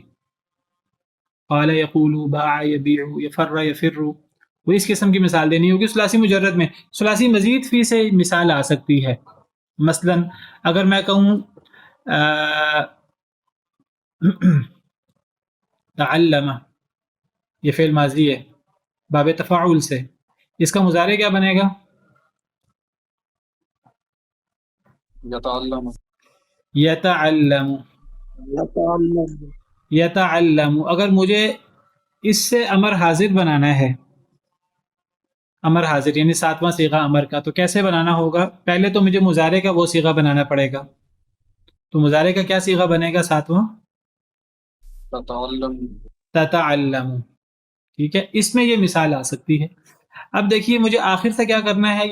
قال یقول، باع یبیع، یفر یفر، وہ اس قسم کی مثال دینی ہوگی ثلاثی مجرد میں۔ ثلاثی مزید فی سے مثال آ سکتی ہے، مثلا اگر میں کہوں تعلم، یہ فعل ماضی ہے باب تفاعل سے، اس کا مضارع کیا بنے گا؟ یتعلم، یتعلم، یتعلم۔ یتعلم۔ اگر مجھے اس سے امر حاضر بنانا ہے امر حاضر یعنی ساتواں صیغہ امر کا. تو کیسے بنانا ہوگا؟ پہلے تو مجھے مضارع کا وہ صیغہ بنانا پڑے گا. تو مضارع کا کیا صیغہ بنے گا ساتواں؟ تتعلم. تتعلم. ٹھیک ہے، اس میں یہ مثال آ سکتی ہے. اب دیکھیے مجھے آخر سے کیا کرنا ہے،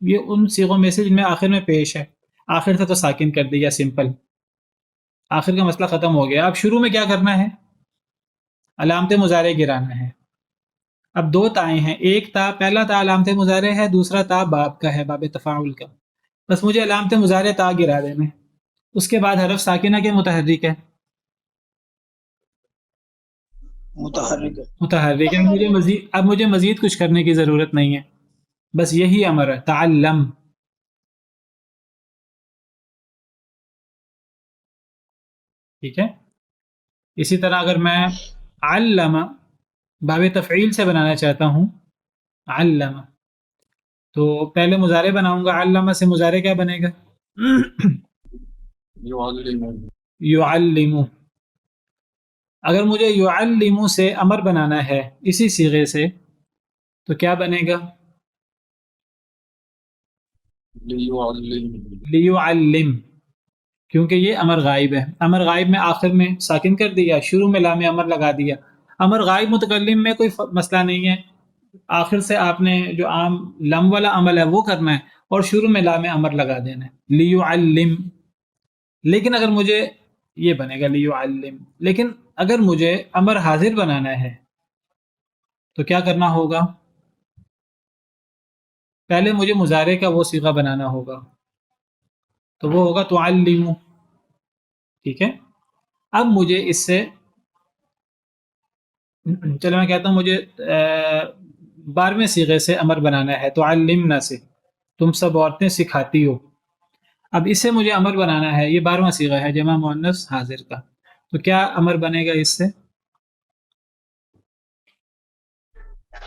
یہ ان صیغوں میں سے جن میں آخر میں پیش ہے. آخر سے تو ساکن کر دیا، سمپل، آخر کا مسئلہ ختم ہو گیا. اب شروع میں کیا کرنا ہے؟ علامت مضارع گرانا ہے. اب دو تائیں ہیں، ایک تا، پہلا تا علامت مضارع ہے، دوسرا تا باب کا ہے، باب تفاعل کا. بس مجھے علامت مضارع تا گرا دینا ہے. اس کے بعد حرف ساکنہ کے متحرک ہے، متحرک ہے. متحرک ہے. مجھے مزید کچھ کرنے کی ضرورت نہیں ہے، بس یہی امر ہے، تعلم. ٹھیک ہے. اسی طرح اگر میں علم باب تفعیل سے بنانا چاہتا ہوں، علم، تو پہلے مضارع بناؤں گا. علم سے مضارع کیا بنے گا؟ يعلم. یعلم. اگر مجھے یعلم سے امر بنانا ہے اسی صیغے سے، تو کیا بنے گا؟ ليعلم. لیعلم، کیونکہ یہ امر غائب ہے. امر غائب میں آخر میں ساکن کر دیا، شروع میں لام امر لگا دیا. امر غائب متکلم میں کوئی مسئلہ نہیں ہے، آخر سے آپ نے جو عام لم والا عمل ہے وہ کرنا ہے اور شروع میں لام امر لگا دینا ہے، لیعلم. لیکن اگر مجھے یہ بنے گا لیعلم، لیکن اگر مجھے امر حاضر بنانا ہے تو کیا کرنا ہوگا؟ پہلے مجھے مضارع کا وہ صیغہ بنانا ہوگا، تو وہ ہوگا تعلم. ٹھیک ہے. اب مجھے اس سے، چلو میں کہتا ہوں مجھے 12ویں صیغے سے امر بنانا ہے، تعلمنا سے، تم سب عورتیں سکھاتی ہو. اب اس سے مجھے امر بنانا ہے، یہ 12واں صیغہ ہے جمع مؤنث حاضر کا. تو کیا امر بنے گا اس سے؟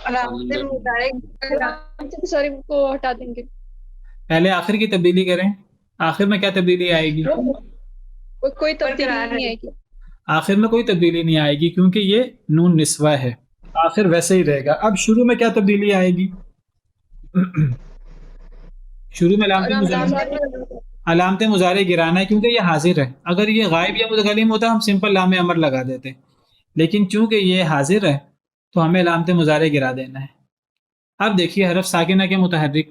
علامت مضارع سوری کو ہٹا دیں گے. پہلے آخر کی تبدیلی کریں. آخر میں کیا تبدیلی آئے گی؟ کوئی تبدیلی نہیں آئے گی. آخر میں کوئی تبدیلی نہیں آئے گی کیونکہ یہ نون نسوہ ہے، آخر ویسے ہی رہے گا. اب شروع میں کیا تبدیلی آئے گی؟ شروع میں علامت مضارع گرانا ہے کیونکہ یہ حاضر ہے. اگر یہ غائب یا متکلم ہوتا ہم سمپل لام امر لگا دیتے، لیکن چونکہ یہ حاضر ہے تو ہمیں علامت مضارع گرا دینا ہے. اب دیکھیے حرف ساکنہ کے متحرک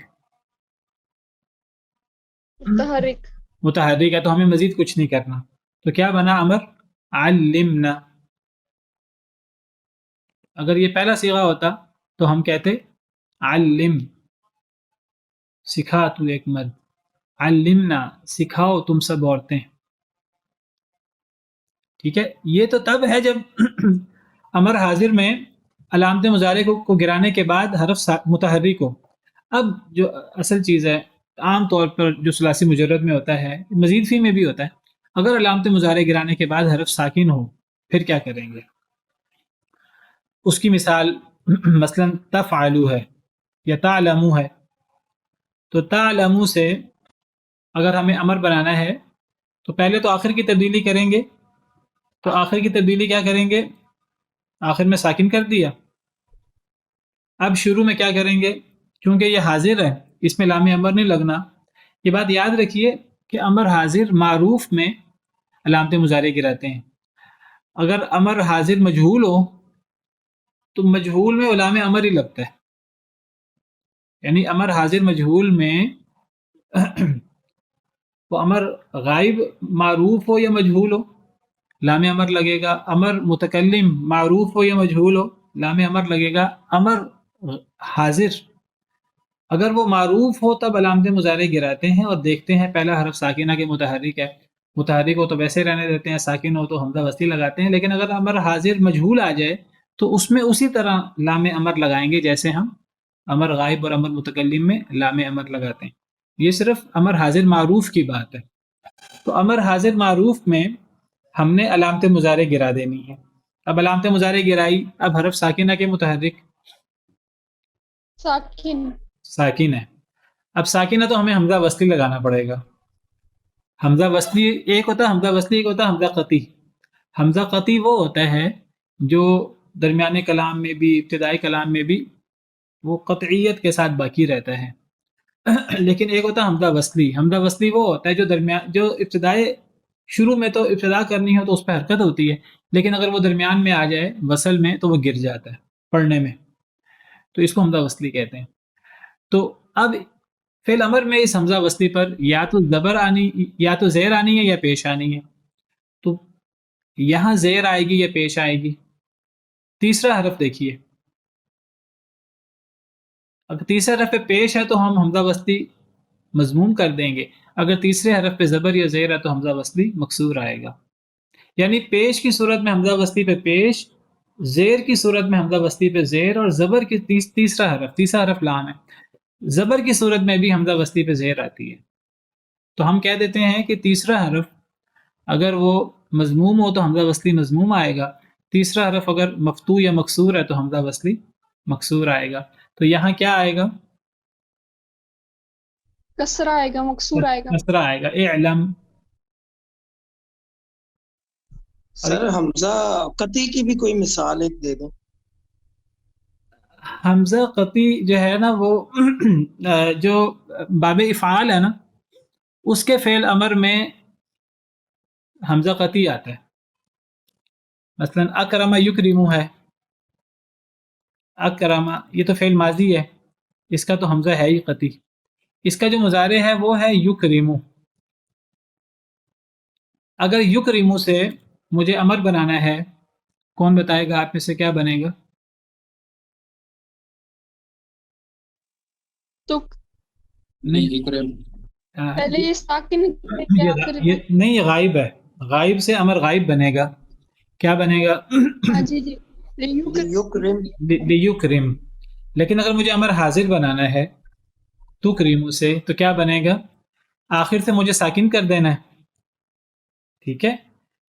متحرک ہے تو ہمیں مزید کچھ نہیں کرنا. تو کیا بنا امر؟ علمنا. اگر یہ پہلا صیغہ ہوتا تو ہم کہتے علم، سکھا تو ایک مرد، علمنا، سکھاؤ تم سب عورتیں. ٹھیک ہے. یہ تو تب ہے جب امر حاضر میں علامت مضارع کو گرانے کے بعد حرف متحرک ہو. اب جو اصل چیز ہے، عام طور پر جو ثلاثی مجرد میں ہوتا ہے، مزید فی میں بھی ہوتا ہے، اگر علامت مضارع گرانے کے بعد حرف ساکن ہو پھر کیا کریں گے؟ اس کی مثال مثلا تفعلو ہے یا تعلمو ہے. تو تعلمو سے اگر ہمیں امر بنانا ہے تو پہلے تو آخر کی تبدیلی کریں گے. تو آخر کی تبدیلی کیا کریں گے؟ آخر میں ساکن کر دیا. اب شروع میں کیا کریں گے؟ کیونکہ یہ حاضر ہے اس میں لام امر نہیں لگنا. یہ بات یاد رکھیے کہ امر حاضر معروف میں علامت مضارع گراتے ہیں. اگر امر حاضر مجہول ہو تو مجہول میں لام امر ہی لگتا ہے. یعنی امر حاضر مجہول میں وہ امر غائب معروف ہو یا مجہول ہو لام امر لگے گا. امر متکلم معروف ہو یا مجہول ہو لام امر لگے گا. امر حاضر اگر وہ معروف ہو تب علامت مضارع گراتے ہیں اور دیکھتے ہیں پہلا حرف ساکنہ کے متحرک ہے، متحرک ہو تو ویسے رہنے دیتے ہیں، ساکن ہو تو حمزہ وصلی لگاتے ہیں. لیکن اگر امر حاضر مجہول آ جائے تو اس میں اسی طرح لام امر لگائیں گے جیسے ہم امر غائب اور امر متکلم میں لام امر لگاتے ہیں. یہ صرف امر حاضر معروف کی بات ہے. تو امر حاضر معروف میں ہم نے علامت مضارع گرا دینی ہے. اب علامت مضارع گرائی، اب حرف ساکنہ کے متحرک ساکن ہے. اب ساکنہ تو ہمیں حمزہ وصلی لگانا پڑے گا. حمزہ وصلی ایک ہوتا ہے، حمزہ وصلی ایک ہوتا ہے حمزہ قطعی. حمزہ قطعی وہ ہوتا ہے جو درمیانے کلام میں بھی ابتدائی کلام میں بھی وہ قطعیت کے ساتھ باقی رہتا ہے. لیکن ایک ہوتا ہے حمزہ وصلی. حمزہ وصلی وہ ہوتا ہے جو درمیان، جو ابتدائے شروع میں تو ابتدا کرنی ہو تو اس پہ حرکت ہوتی ہے، لیکن اگر وہ درمیان میں آ جائے وصل میں تو وہ گر جاتا ہے پڑھنے میں، تو اس کو حمزہ وصلی کہتے ہیں. تو اب فعل امر میں اس حمزہ وصلی پر یا تو زبر آنی، یا تو زیر آنی ہے یا پیش آنی ہے. تو یہاں زیر آئے گی یا پیش آئے گی. تیسرا حرف دیکھیے، اگر تیسرے حرف پہ پیش ہے تو ہم حمزہ وصلی مضموم کر دیں گے، اگر تیسرے حرف پہ زبر یا زیر ہے تو حمزہ وصلی مکسور آئے گا. یعنی پیش کی صورت میں حمزہ وصلی پہ پیش، زیر کی صورت میں حمزہ وصلی پہ زیر، اور زبر کی تیسرا حرف لام ہے، زبر کی صورت میں بھی حمزہ وصلی پہ زیر آتی ہے. تو ہم کہہ دیتے ہیں کہ تیسرا حرف اگر وہ مضموم ہو تو حمزہ وصلی مضموم آئے گا، تیسرا حرف اگر مفتوح یا مکسور ہے تو حمزہ وصلی مکسور آئے گا. تو یہاں کیا آئے گا؟ کسرہ آئے گا، مکسور آئے گا. کسرہ آئے گا. اعلم. سر حمزہ قطعی کی بھی کوئی مثال ایک دے دیں. حمزہ قطعی جو ہے نا وہ جو باب افعال ہے نا اس کے فعل امر میں حمزہ قطعی آتا ہے. مثلا اکرم یکرمو ہے، اکرم یہ تو فعل ماضی ہے، اس کا تو حمزہ ہے ہی قطعی. اس کا جو مضارع ہے وہ ہے یکرمو. اگر یکرمو سے مجھے امر بنانا ہے، کون بتائے گا آپ میں سے کیا بنے گا؟ تو نہیں پہلے یہ ساکن کیا پھر نہیں، یہ غائب ہے. غائب سے امر غائب بنے گا. کیا بنے گا؟ ہاں جی جی یکرم. لیکرم. لیکن اگر مجھے امر حاضر بنانا ہے تو کریمو سے تو کیا بنے گا؟ آخر سے مجھے ساکن کر دینا ہے، ٹھیک ہے،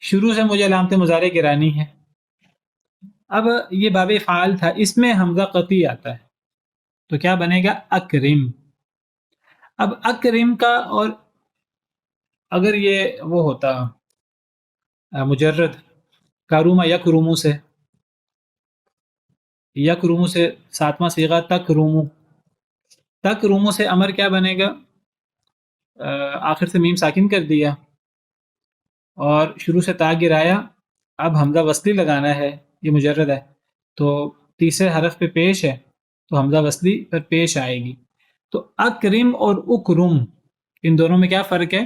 شروع سے مجھے علامت مضارع گرانی ہے. اب یہ باب فعال تھا، اس میں حمزہ قطعی آتا ہے تو کیا بنے گا؟ اکرم. اب اکرم کا، اور اگر یہ وہ ہوتا مجرد کاروما یکرومو سے، یکرومو سے ساتواں صیغہ تکرومو، تکرومو سے امر کیا بنے گا؟ آخر سے میم ساکن کر دیا اور شروع سے تا گرایا. اب حمزہ وصلی لگانا ہے، یہ مجرد ہے تو تیسرے حرف پہ پیش ہے تو حمزہ وصلی پر پیش آئے گی. تو اکرم اور اکرم ان دونوں میں کیا فرق ہے؟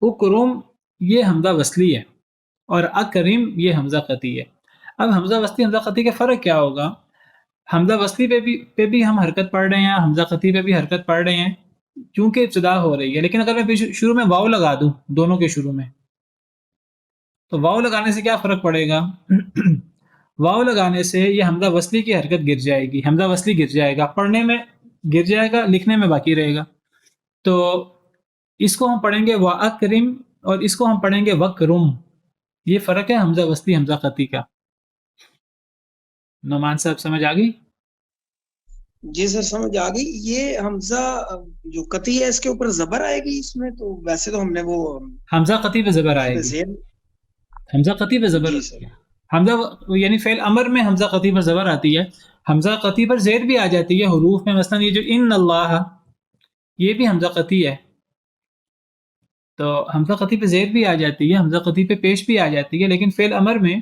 اکرم یہ حمزہ وصلی ہے اور اکرم یہ حمزہ قطعی ہے. اب حمزہ وصلی حمزہ قطعی کا فرق کیا ہوگا؟ حمزہ وصلی پہ بھی ہم حرکت پڑھ رہے ہیں، حمزہ قطعی پہ بھی حرکت پڑھ رہے ہیں چونکہ ابتدا ہو رہی ہے. لیکن اگر میں شروع میں واو لگا دوں دونوں کے شروع میں، تو واو لگانے سے کیا فرق پڑے گا؟ واو لگانے سے یہ حمزہ وصلی کی حرکت گر جائے گی، حمزہ وصلی گر جائے گا، پڑھنے میں گر جائے گا، لکھنے میں باقی رہے گا. تو اس کو ہم پڑھیں گے وَأَكْرِمْ اور اس کو ہم پڑھیں گے وَكْرُمْ. یہ فرق ہے حمزہ وصلی حمزہ قطعی کا. نعمان صاحب سمجھ آ گئی؟ جی سر سمجھ آ گئی. یہ حمزہ جو قطعی ہے اس کے اوپر زبر آئے گی اس میں؟ تو ویسے تو ہم نے وہ حمزہ قطعی پہ زبر آئے گی، حمزہ قطعی پہ زبر. جی سر. حمزہ یعنی فعل امر میں حمزہ قطعی پر زبر آتی ہے، حمزہ قطعی پر زیر بھی آ جاتی ہے حروف میں. مثلا یہ جو ان اللہ، یہ بھی حمزہ قطعی ہے تو حمزہ قطعی پہ زیر بھی آ جاتی ہے، حمزہ قطعی پہ پیش بھی آ جاتی ہے. لیکن فعل امر میں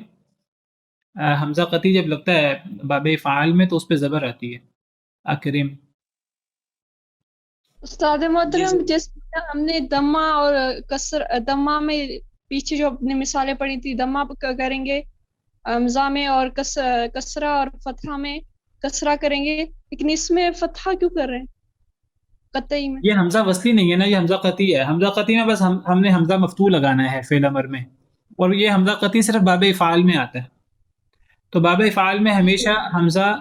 حمزہ قطعی جب لگتا ہے باب فعال میں تو اس پہ زبر آتی ہے. اکرم. استاد محترم جیسے ہم نے دمہ اور کسر، دمہ میں پیچھے جو اپنے مثالیں پڑھی تھی دمہ کریں گے حمزہ میں، اور کسرہ اور فتحہ میں کسرہ کریں گے، لیکن اس میں فتحہ کیوں کر رہے ہیں قطعی میں؟ یہ حمزہ وصلی نہیں ہے نا، یہ حمزہ قطعی ہے. حمزہ قطعی میں بس ہم نے حمزہ مفتوح لگانا ہے فعل امر میں، اور یہ حمزہ قطعی صرف باب فعال میں آتا ہے. تو باب فعال میں ہمیشہ حمزہ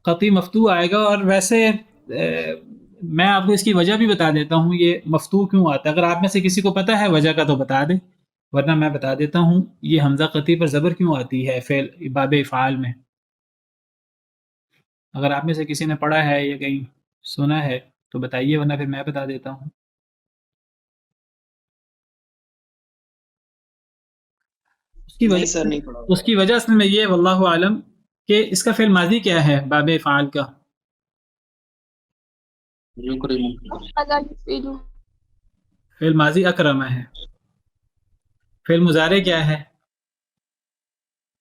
قطعی مفتوح آئے گا. اور ویسے میں آپ کو اس کی وجہ بھی بتا دیتا ہوں یہ مفتوح کیوں آتا ہے. اگر آپ میں سے کسی کو پتہ ہے وجہ کا تو بتا دیں، ورنہ میں بتا دیتا ہوں یہ حمزہ قطعی پر زبر کیوں آتی ہے فعل باب فعال میں. اگر آپ میں سے کسی نے پڑھا ہے یا کہیں سنا ہے تو بتائیے، ورنہ پھر میں بتا دیتا ہوں. اس کی وجہ اصل میں یہ واللہ عالم کہ اس کا فعل ماضی کیا ہے باب افعال کا؟ یکرم، هذا يفعل فعل ماضی اکرمہ ہے. فعل مضارع کیا ہے؟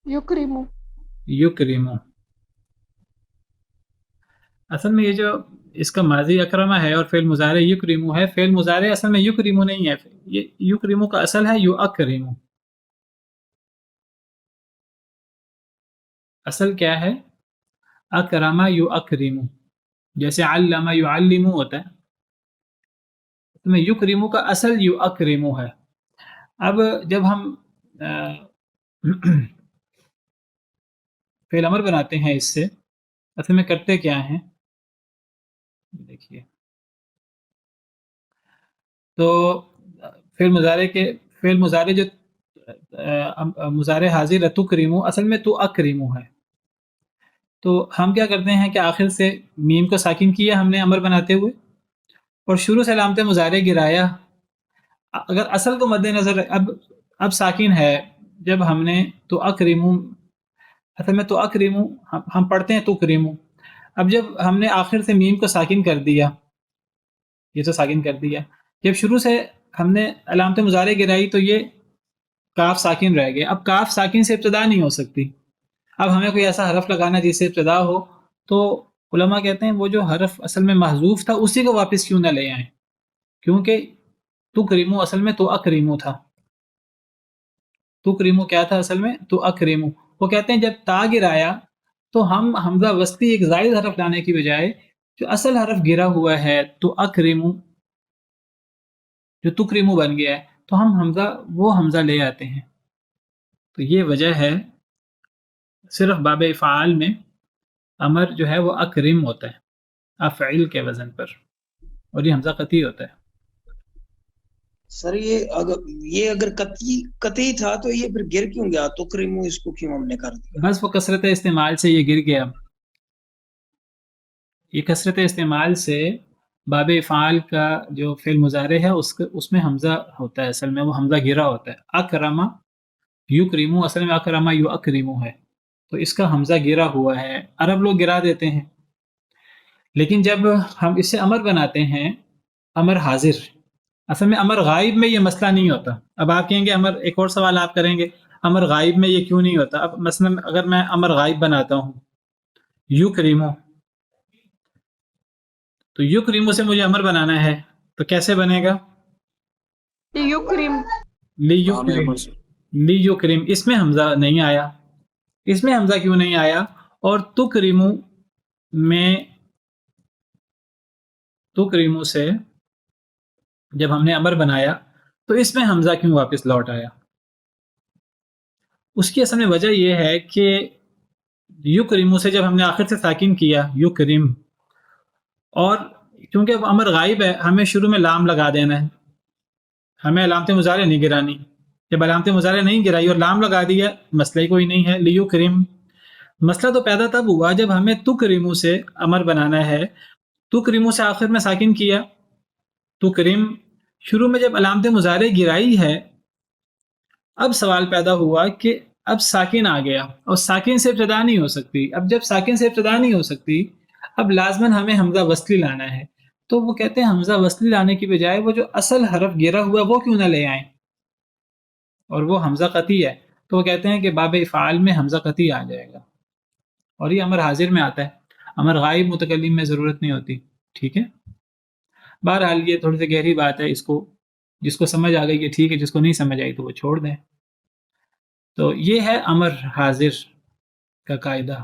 يكرم یکرم. اصل میں یہ جو اس کا ماضی اکرمہ ہے اور فعل مضارع یکرم ہے، فعل مضارع اصل میں یکرم نہیں ہے، یہ یکرم کا اصل ہے یؤکرم. اصل کیا ہے؟ اکرم یؤکرم، جیسے علم یعلم ہوتا ہے. میں یکرم کا اصل یؤکرم ہے. اب جب ہم فعل امر بناتے ہیں اس سے، اصل میں کرتے کیا ہیں دیکھیے. تو فعل مضارع جو مضارع حاضر تکرم اصل میں تو اکرم ہے. تو ہم کیا کرتے ہیں کہ آخر سے میم کو ساکن کیا ہم نے امر بناتے ہوئے، اور شروع سے علامت مضارع گرایا. اگر اصل کو مد نظر اب ساکن ہے، جب ہم نے تو اکرم، اصل میں تو اکرم ہم پڑھتے ہیں تو کریم. اب جب ہم نے آخر سے میم کو ساکن کر دیا، یہ تو ساکن کر دیا، جب شروع سے ہم نے علامت مضارع گرائی تو یہ کاف ساکن رہ گیا. اب کاف ساکن سے ابتدا نہیں ہو سکتی. اب ہمیں کوئی ایسا حرف لگانا جس سے ابتدا ہو، تو علماء کہتے ہیں وہ جو حرف اصل میں محذوف تھا اسی کو واپس کیوں نہ لے آئیں، کیونکہ تو کریمو اصل میں تو اکریمو تھا. تو کریمو کیا تھا اصل میں؟ تو اکریمو. وہ کہتے ہیں جب تا گرایا تو ہم حمزہ وسطی ایک زائد حرف لانے کی بجائے جو اصل حرف گرا ہوا ہے تو اکریمو، جو تکریمو بن گیا ہے، تو ہم وہ حمزہ لے آتے ہیں. تو یہ وجہ ہے صرف باب افعال میں امر جو ہے وہ اکرم ہوتا ہے افعل کے وزن پر، اور یہ حمزہ قطعی ہوتا ہے. سر یہ اگر قطعی تھا تو یہ پھر گر کیوں گیا؟ تو کریمو اس کو کیوں ہم نے کر دیا؟ بس وہ کثرت استعمال سے یہ گر گیا. یہ کثرت استعمال سے باب افعال کا جو فعل مضارع ہے اس میں حمزہ ہوتا ہے، اصل میں وہ حمزہ گرا ہوتا ہے. اکرما یکرمو اصل میں اکرما یؤکرمو ہے، تو اس کا حمزہ گرا ہوا ہے. عرب لوگ گرا دیتے ہیں، لیکن جب ہم اس سے امر بناتے ہیں امر حاضر، اصل میں امر غائب میں یہ مسئلہ نہیں ہوتا. اب آپ کہیں گے امر، ایک اور سوال آپ کریں گے امر غائب میں یہ کیوں نہیں ہوتا. اب مثلا اگر میں امر غائب بناتا ہوں یکرمو، تو یکرمو سے مجھے امر بنانا ہے تو کیسے بنے گا؟ يكرم لیکرم. لیکرم اس میں حمزہ نہیں آیا. اس میں حمزہ کیوں نہیں آیا؟ اور تکرمو میں، تکرمو سے جب ہم نے امر بنایا تو اس میں حمزہ کیوں واپس لوٹ آیا؟ اس کی اصل میں وجہ یہ ہے کہ یکرمو سے جب ہم نے آخر سے ساکن کیا یکرم، اور کیونکہ اب امر غائب ہے ہمیں شروع میں لام لگا دینا ہے، ہمیں علامت مضارع نہیں گرانی. جب علامت مضارع نہیں گرائی اور لام لگا دیا مسئلہ ہی کوئی نہیں ہے. لیکرم مسئلہ تو پیدا تب ہوا جب ہمیں تکرمو سے امر بنانا ہے. تکرمو سے آخر میں ساکن کیا تکرم، شروع میں جب علامت مضارع گرائی ہے اب سوال پیدا ہوا کہ اب ساکن آ گیا اور ساکن سے ابتدا نہیں ہو سکتی. اب جب ساکن سے ابتدا نہیں ہو سکتی اب لازماً ہمیں حمزہ وصلی لانا ہے. تو وہ کہتے ہیں حمزہ وصلی لانے کی بجائے وہ جو اصل حرف گرا ہوا وہ کیوں نہ لے آئیں، اور وہ حمزہ قطعی ہے. تو وہ کہتے ہیں کہ باب افعال میں حمزہ قطعی آ جائے گا، اور یہ امر حاضر میں آتا ہے، امر غائب متکلم میں ضرورت نہیں ہوتی. ٹھیک ہے، بہرحال یہ تھوڑی سی گہری بات ہے، اس کو جس کو سمجھ آ گئی کہ ٹھیک ہے، جس کو نہیں سمجھ آئی تو وہ چھوڑ دیں. تو یہ ہے امر حاضر کا قاعدہ.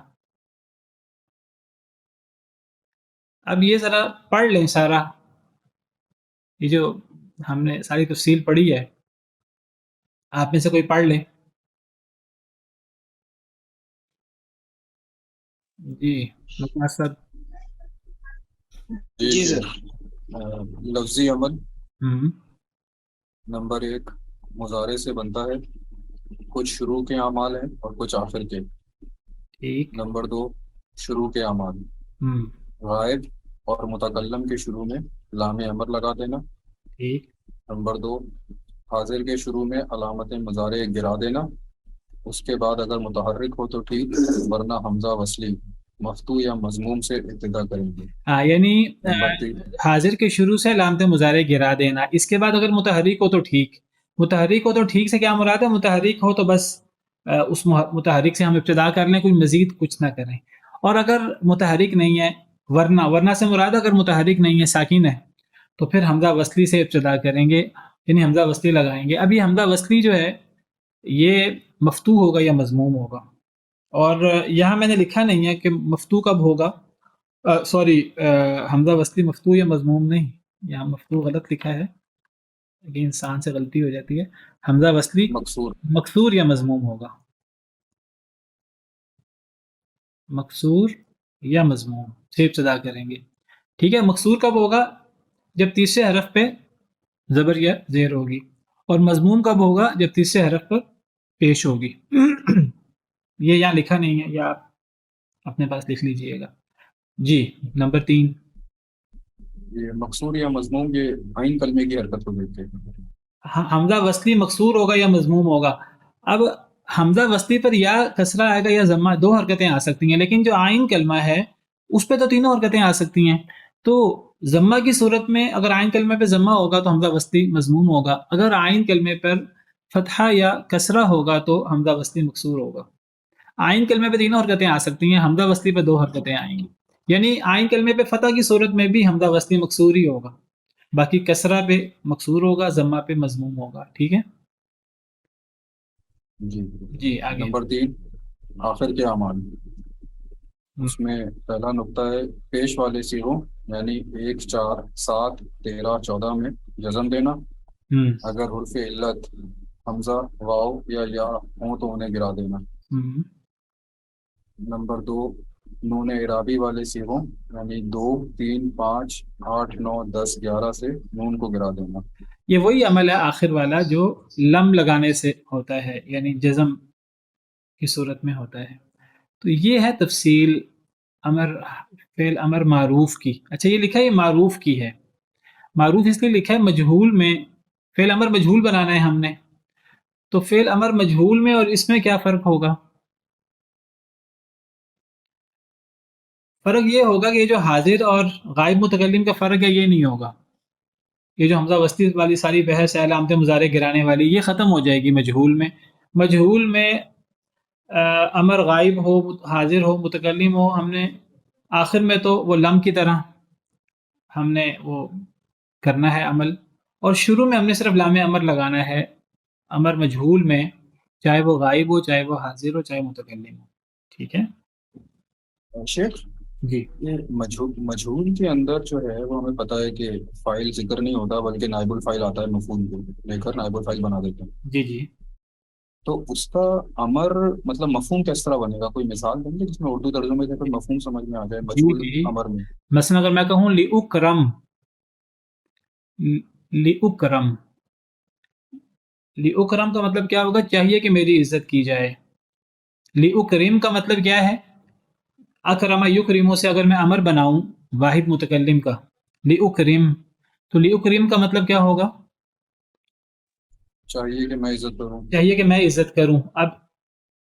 اب یہ ذرا پڑھ لیں سارا، یہ جو ہم نے ساری تفصیل پڑھی ہے، آپ میں سے کوئی پڑھ لیں. جی مقصد. جی سر. لفظی عمل ہوں نمبر 1 مضارع سے بنتا ہے، کچھ شروع کے اعمال ہیں اور کچھ آخر کے. ٹھیک. نمبر 2 شروع کے اعمال، ہوں غائب اور متکلم کے شروع میں لام امر لگا دینا. ٹھیک. نمبر 2 حاضر کے شروع میں علامت مضارع گرا دینا. اس کے بعد اگر متحرک ہو تو ٹھیک، ورنہ حمزہ وصلی مفتوح یا مضموم سے ابتدا کریں گے۔ ہاں یعنی نمبر 3 حاضر کے شروع سے علامت مضارع گرا دینا، اس کے بعد اگر متحرک ہو تو ٹھیک، متحرک ہو تو ٹھیک سے کیا مراد ہے؟ متحرک ہو تو بس اس متحرک سے ہم ابتدا کر لیں، کوئی مزید کچھ نہ کریں۔ اور اگر متحرک نہیں ہے، ورنہ سے مراد اگر متحرک نہیں ہے ساکن ہے تو پھر حمزہ وصلی سے ابتدا کریں گے، یعنی حمزہ وصلی لگائیں گے۔ اب یہ حمزہ وصلی جو ہے یہ مفتوح ہوگا یا مضموم ہوگا، اور یہاں میں نے لکھا نہیں ہے کہ مفتوح کب ہوگا، سوری حمزہ وصلی مفتوح یا مضموم نہیں، یہاں مفتوح غلط لکھا ہے، یہ انسان سے غلطی ہو جاتی ہے۔ حمزہ وصلی مقصور مکسور یا مضموم ہوگا، مکسور یا مضموم سے ابتدا کریں گے، ٹھیک ہے۔ مکسور کب ہوگا؟ جب تیسرے حرف پہ زبر یا زیر ہوگی، اور مضموم کب ہوگا؟ جب تیسرے حرف پر پیش ہوگی۔ یہ یہاں لکھا نہیں ہے، یا آپ اپنے پاس لکھ لیجئے گا۔ جی نمبر 3، یہ مقصور یا مضموم یہ عین کلمے کی حرکت ہو دیتے ہیں۔ حمزہ وصلی مکسور ہوگا یا مضموم ہوگا؟ اب حمزہ وصلی پر یا کسرہ آئے گا یا ضمہ، دو حرکتیں آ سکتی ہیں، لیکن جو عین کلمہ ہے اس پہ تو تینوں حرکتیں آ سکتی ہیں۔ تو ضمہ کی صورت میں اگر عین کلمے پہ ضمہ ہوگا تو حمزہ وصلی مضموم ہوگا، اگر عین کلمے پر فتحہ یا کسرہ ہوگا تو حمزہ وصلی مکسور ہوگا۔ عین کلمے پہ تینوں حرکتیں آ سکتی ہیں، حمزہ وصلی پہ دو حرکتیں آئیں گی، یعنی عین کلمے پہ فتح کی صورت میں بھی حمزہ وصلی مکسور ہی ہوگا، باقی کسرہ پہ مکسور ہوگا، ضمہ پہ مضموم ہوگا، ٹھیک ہے۔ جی جی آگے۔ نمبر 3 آخر کے اعمال، اس میں پہلا نقطہ ہے پیش والے صیغوں یعنی 1، 4، 7، 13، 14 میں جزم دینا، اگر حرف علت حمزہ، واو یا ہوں تو انہیں گرا دینا۔ نمبر 2 نون اعرابی والے صیغوں یعنی 2، 3، 5، 8، 9، 10، 11 سے نون کو گرا دینا۔ یہ وہی عمل ہے آخر والا جو لم لگانے سے ہوتا ہے، یعنی جزم کی صورت میں ہوتا ہے۔ تو یہ ہے تفصیل فعل امر معروف کی۔ اچھا یہ لکھا ہے، یہ معروف کی ہے، معروف اس لیے لکھا ہے مجہول میں فعل امر مجہول بنانا ہے ہم نے، تو فعل امر مجہول میں اور اس میں کیا فرق ہوگا؟ فرق یہ ہوگا کہ یہ جو حاضر اور غائب متکلم کا فرق ہے یہ نہیں ہوگا، یہ جو حمزہ وصلی والی ساری بحث ہے علامت مضارع گرانے والی یہ ختم ہو جائے گی مجہول میں۔ مجہول میں امر غائب ہو، حاضر ہو، متکلم ہو، ہم نے آخر میں تو وہ لم کی طرح ہم نے وہ کرنا ہے عمل، اور شروع میں ہم نے صرف لام امر لگانا ہے امر مجہول میں، چاہے وہ غائب ہو، چاہے وہ حاضر ہو، چاہے متکلم ہو، ٹھیک ہے۔ شیخ جی یہ مجہول کے اندر جو ہے وہ ہمیں پتہ ہے کہ فاعل ذکر نہیں ہوتا بلکہ نائب الفاعل آتا ہے، مفعول کو لے کر نائب الفاعل بنا دیتے ہیں، جی جی۔ تو اس کا امر مطلب مفہوم کس طرح بنے گا؟ کوئی مثال دیں گے جس میں اردو ترجمے سے کوئی مفہوم سمجھ میں آ جائے مجہول جی امر میں؟ مثلا اگر میں کہوں لِأُکرم، لِأُکرم، لِأُکرم کا مطلب کیا ہوگا؟ چاہیے کہ میری عزت کی جائے۔ لِأُکرم کا مطلب کیا ہے؟ اکرم یکرمو سے اگر میں امر بناؤں واحد متکلم کا لِأُکرم، تو لِأُکرم کا مطلب کیا ہوگا؟ چاہیے کہ میں عزت کروں۔ چاہیے کہ میں عزت کروں۔ اب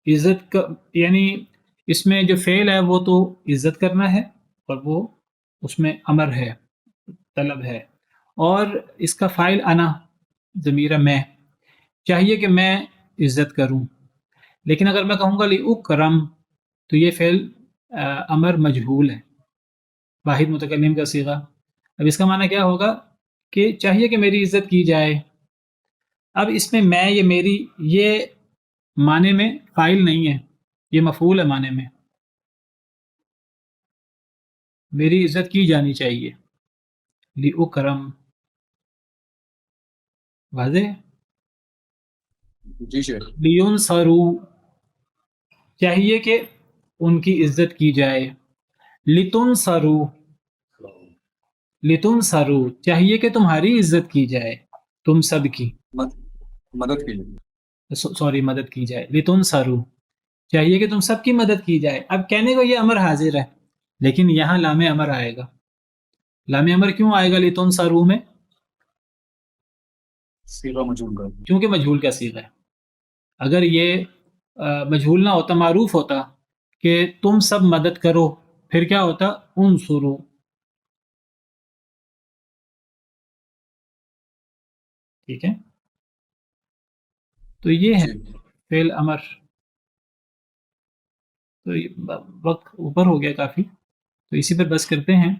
عزت کا یعنی اس میں جو فعل ہے وہ تو عزت کرنا ہے، اور وہ اس میں امر ہے، طلب ہے، اور اس کا فاعل انا، ضمیر میں، چاہیے کہ میں عزت کروں۔ لیکن اگر میں کہوں گا لِأُکرم تو یہ فعل امر مجہول ہے، واحد متکلم کا صیغہ۔ اب اس کا معنی کیا ہوگا کہ چاہیے کہ میری عزت کی جائے۔ اب اس میں یہ میری یہ معنی میں فاعل نہیں ہے، یہ مفعول ہے معنی میں، میری عزت کی جانی چاہیے، لِأُکرم، واضح؟ جی شیخ۔ لِيُنصَرُوا، چاہیے کہ ان کی عزت کی جائے۔ لِتُنصَرُوا، لِتُنصَرُوا، چاہیے کہ تمہاری عزت کی جائے، تم سب کی، مدد کیجیے، سوری مدد کی جائے۔ لِتُنصَرُوا، چاہیے کہ تم سب کی مدد کی جائے۔ اب کہنے کو یہ امر حاضر ہے، لیکن یہاں لام امر آئے گا۔ لام امر کیوں آئے گا لِتُنصَرُوا میں؟ صیغہ مجہول کا۔ کیونکہ مجہول کا صیغہ ہے۔ اگر یہ مجہول نہ ہوتا، معروف ہوتا کہ تم سب مدد کرو، پھر کیا ہوتا؟ انصرو. ٹھیک ہے، تو یہ ہے جی فعل امر. تو وقت اوپر ہو گیا کافی، تو اسی پر بس کرتے ہیں.